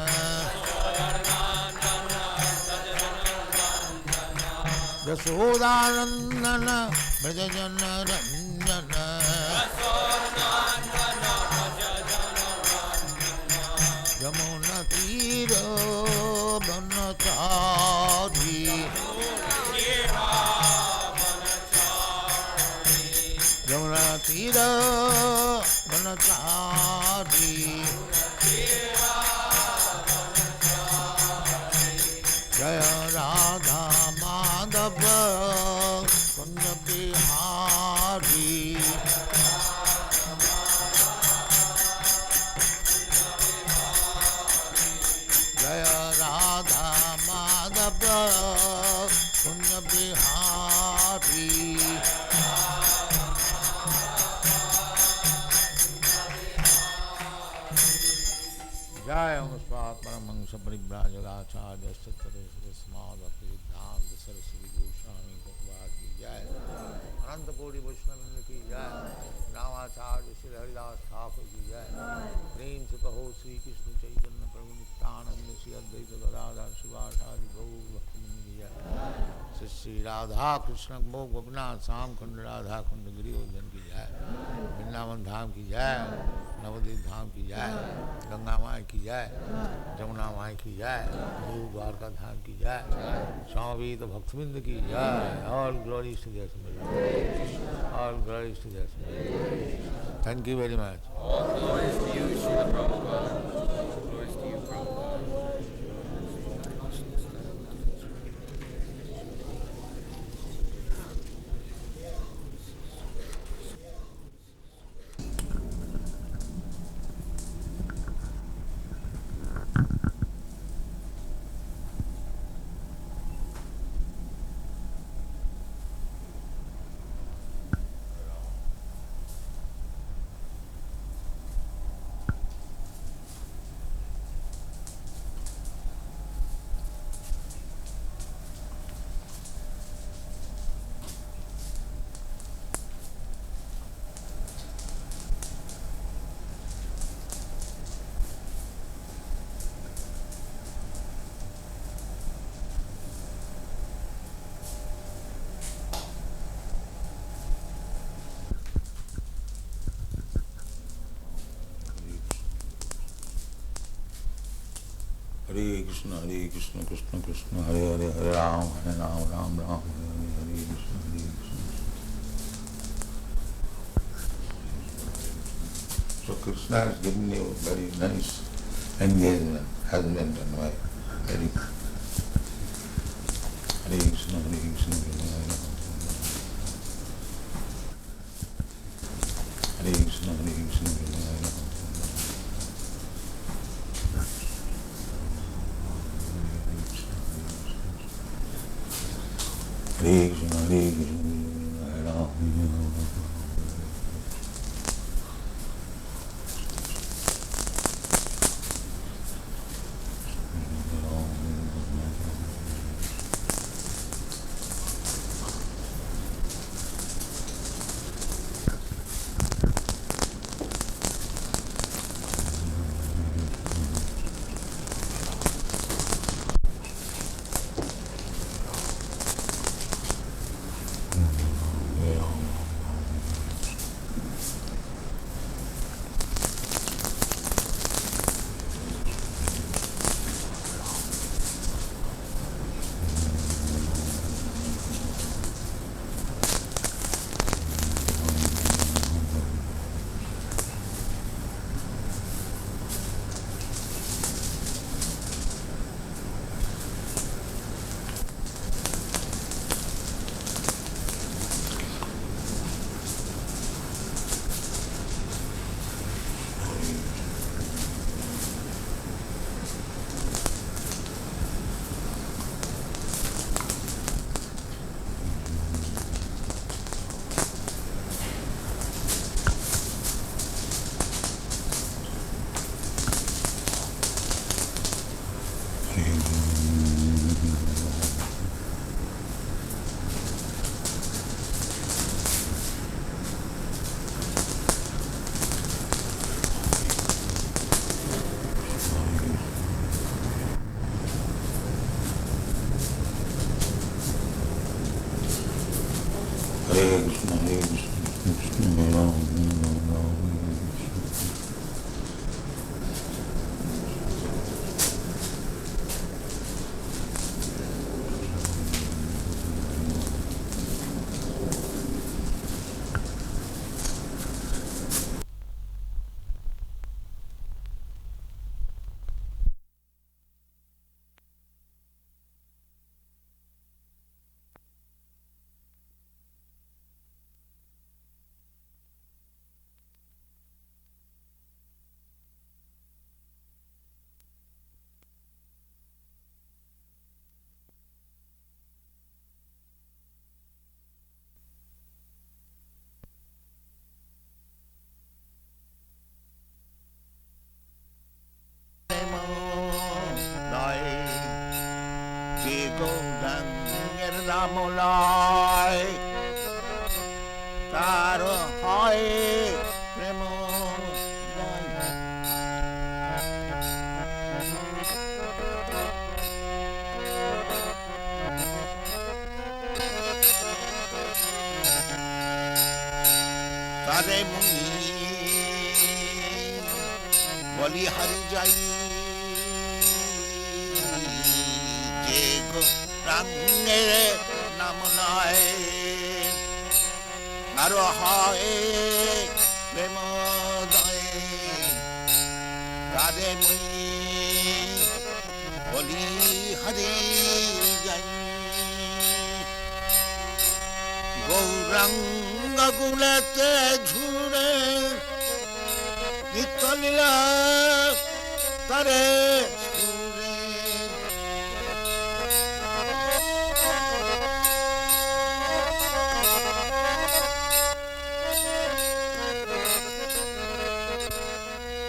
Yashodanandana Brajajana Ranjana Yamuna Tira Banachari Yamuna Tira Banachari Jaya Radha Madhava Kunja Bihari Jaya Radha Madhava Kunja Bihari Jaya Muspat Paramangsa Paribrajagacharya Sri Srimad Bhakti-Siddhanta Saraswati Goswami Prabhupada ki jai, Ananta Koti Vaishnava ki jai, Ramacharya Sri Haridas Thakur ki jai, Prem se kaho Sri Krishna Chaitanya Prabhu Nityananda Sri Advaita Gadadhar Shivasari Gaur Bhaktivinoda ki jai, Sri Radha Krishna Mo Gopinath Sam Khand Radha Khand Giri Goldhan ki jai, Vrindavan Dham ki jai, Navadvip Dham ki jai, Ganga Mai ki jai, Jamuna Mai ki jai, Guru Dwarka Dham ki jai, Swami Bhaktivinoda ki jai. All glories to the Assembled. All glories to the Assembled. Thank you very much. All glories to you, Srila Prabhupada. Glories to you, Prabhupada. Hare Krishna, Krishna Krishna, Hare Hare, Hare Ram, Ram Ram, Hare Krishna, Hare Krishna. So Krishna has given you very nice engagement, husband and wife. Very Hare Krishna, Hare Krishna, Hare Krishna, Hare Krishna, Hare Krishna, Hare Krishna, Hare Ram. Hare Krishna, Hare Krishna, Krishna Hare Ram, Ram Ram, Hare Krishna. Ramolai Taro Hai Premo Tare Muni Boli Hari Jai Jego Range Namunai Arohae Premodai Radhe Muni Boli Hari Jai Gauranga Gulate Jhure Nitalila Tare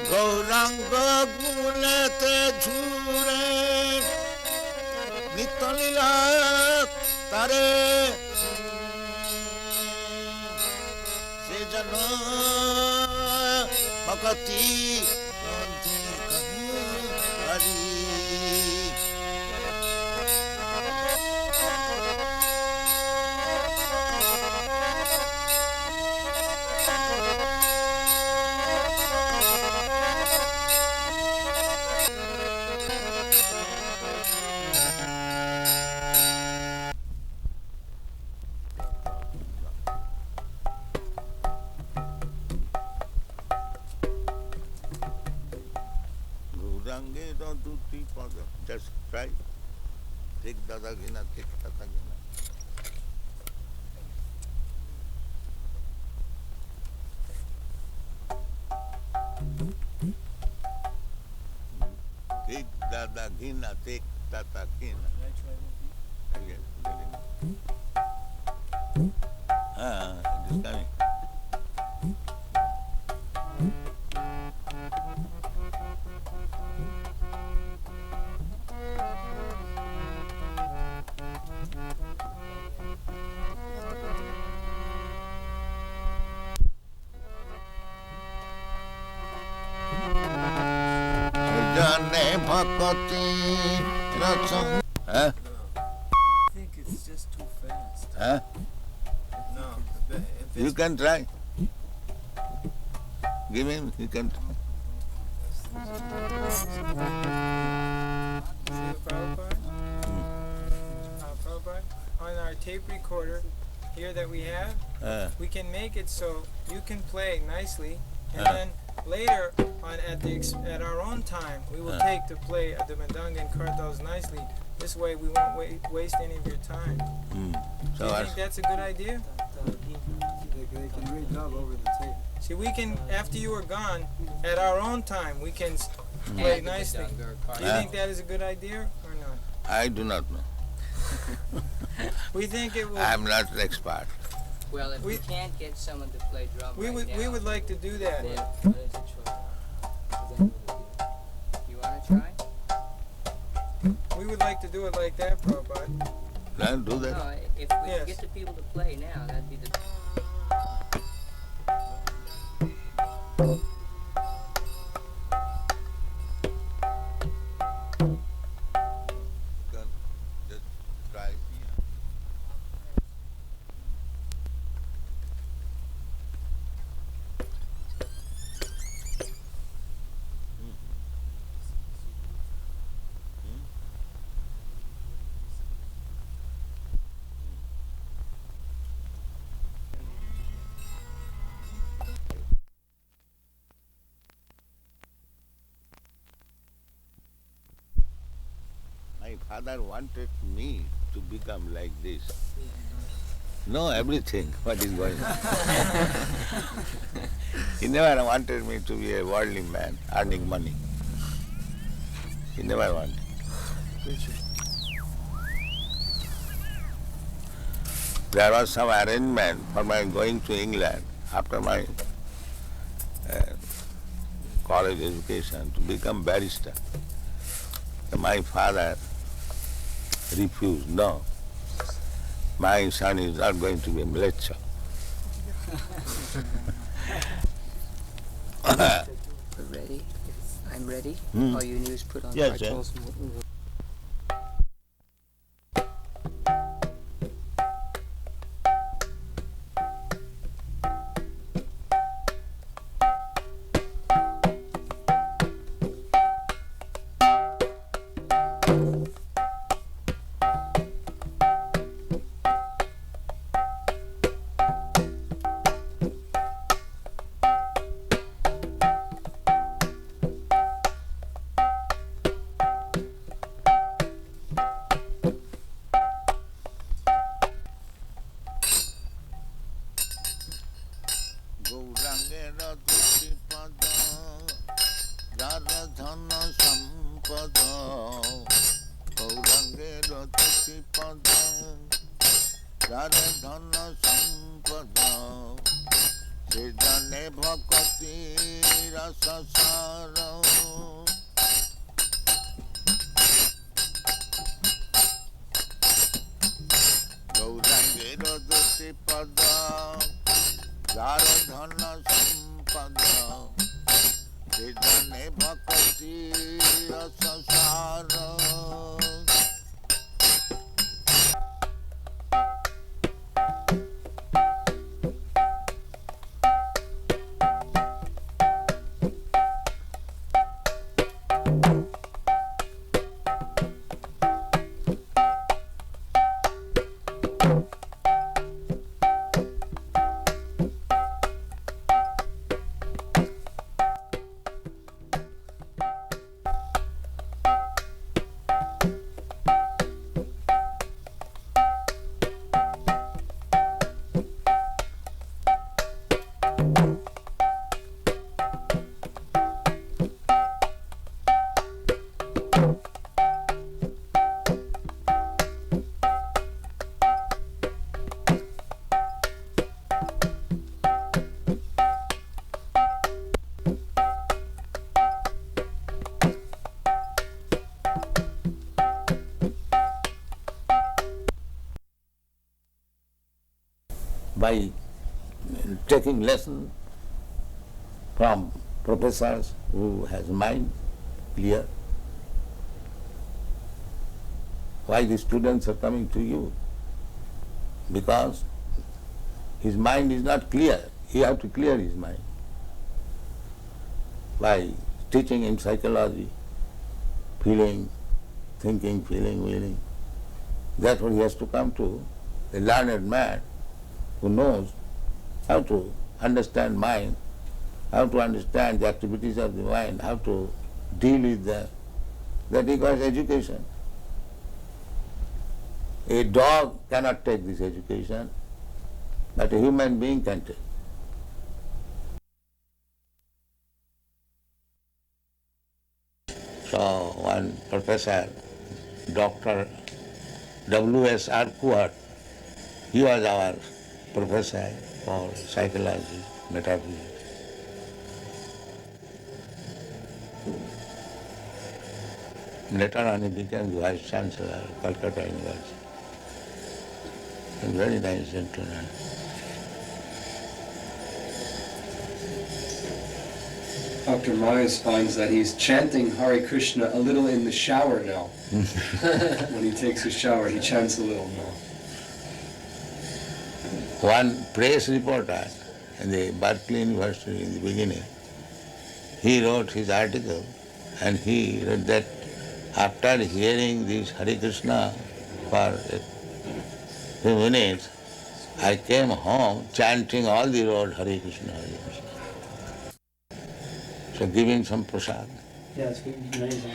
Gauranga Gulate Jhure Nitalila Tare Sejana Bhakati Hari Gaurange Raduti Pada. Just try. Take Dadagina, take Tatagina. Take Dadagina, take Tatagina. Again, it is coming. Jane Bhakati Ratsam. Huh? I think it's just too fast. Huh? No. You can try. Give him, you can try. Srila Prabhupada? Prabhupada, on our tape recorder here that we have, we can make it so you can play nicely, and then later on at our own time, we will take to play the Madanga and Kartals nicely. This way we won't waste any of your time. Do you think that's a good idea? They can redub over the tape. See, we can, after you are gone, at our own time, we can play nicely. Do you think that is a good idea or not? I do not know. We think it will. I am not an expert. Well, if we can't get someone to play drum we would like to do that. Then you want to try? We would like to do it like that, Prabhupada. Then do that. No, if we can get the people to play now, that'd be the. Just try. My father wanted me to become like this. Know everything, what is going on. He never wanted me to be a worldly man, earning money. He never wanted. There was some arrangement for my going to England after my college education to become barrister. My father refused. No, my son is not going to be a lecturer. We're ready. I'm ready. All you need is put on Yes, cartels. By taking lesson from professors who has mind clear. Why the students are coming to you? Because his mind is not clear. You have to clear his mind. By teaching him psychology, feeling, thinking, feeling, willing. That's what he has to come to, a learned man who knows how to understand mind, how to understand the activities of the mind, how to deal with them. That requires education. A dog cannot take this education, but a human being can take. So one professor, Dr. W.S. Arkuat, he was our professor for psychology, metaphysics. Later on he became the Vice Chancellor of Calcutta University. A very nice gentleman. Dr. Myers finds that he's chanting Hare Krishna a little in the shower now. When he takes a shower, he chants a little now. One press reporter in the Berkeley University in the beginning, he wrote his article and he wrote that after hearing this Hare Krishna for a few minutes, I came home chanting all the road Hare Krishna, Hare Krishna. So giving some prasad. Yeah, it's amazing.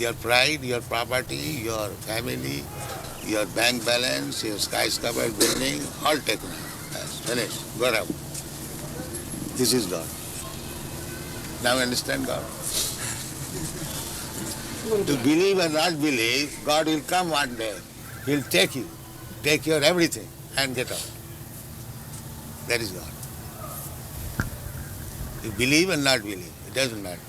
Your pride, your property, your family, your bank balance, your skyscraper building, all taken out. That's finished. Got out. This is God. Now understand God? To believe or not believe, God will come one day. He'll take you, take your everything and get out. That is God. You believe or not believe, it doesn't matter.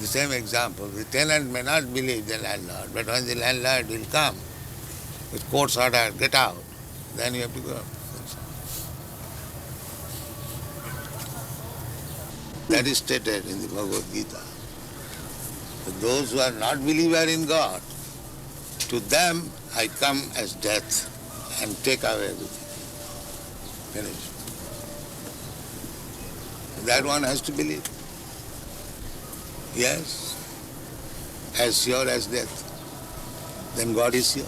The same example, the tenant may not believe the landlord, but when the landlord will come with court's order, get out, then you have to go. That is stated in the Bhagavad-gita. Those who are not believer in God, to them I come as death and take away everything. Finished. That one has to believe. Yes, as sure as death. Then God is sure.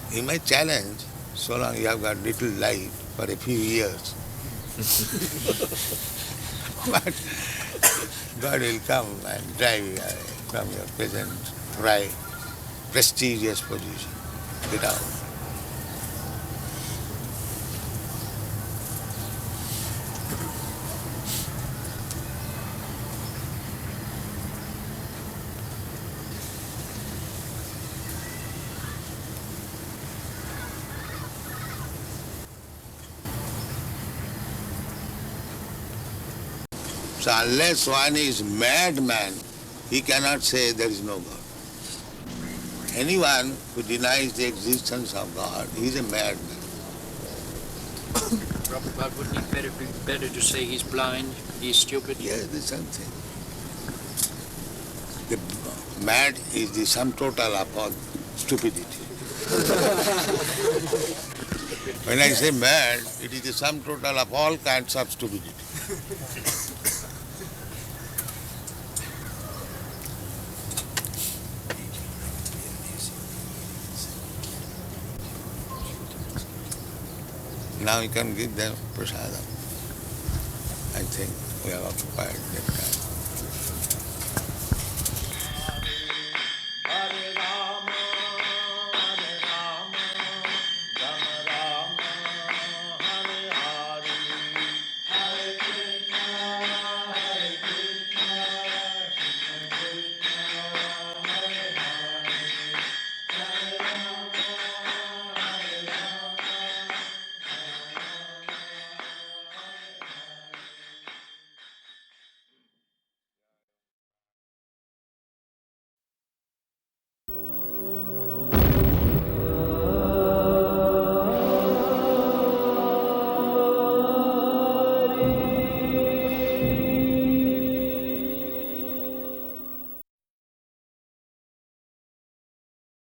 He might challenge, so long you have got little life for a few years. But God will come and drive you away from your present right, prestigious position. Get out. So unless one is madman, he cannot say there is no God. Anyone who denies the existence of God, he is a madman. Prabhupada, wouldn't it be better to say he's blind, he's stupid? Yes, the same thing. The mad is the sum total of all stupidity. When I say mad, it is the sum total of all kinds of stupidity. Now you can give them prasadam. I think we have occupied that time.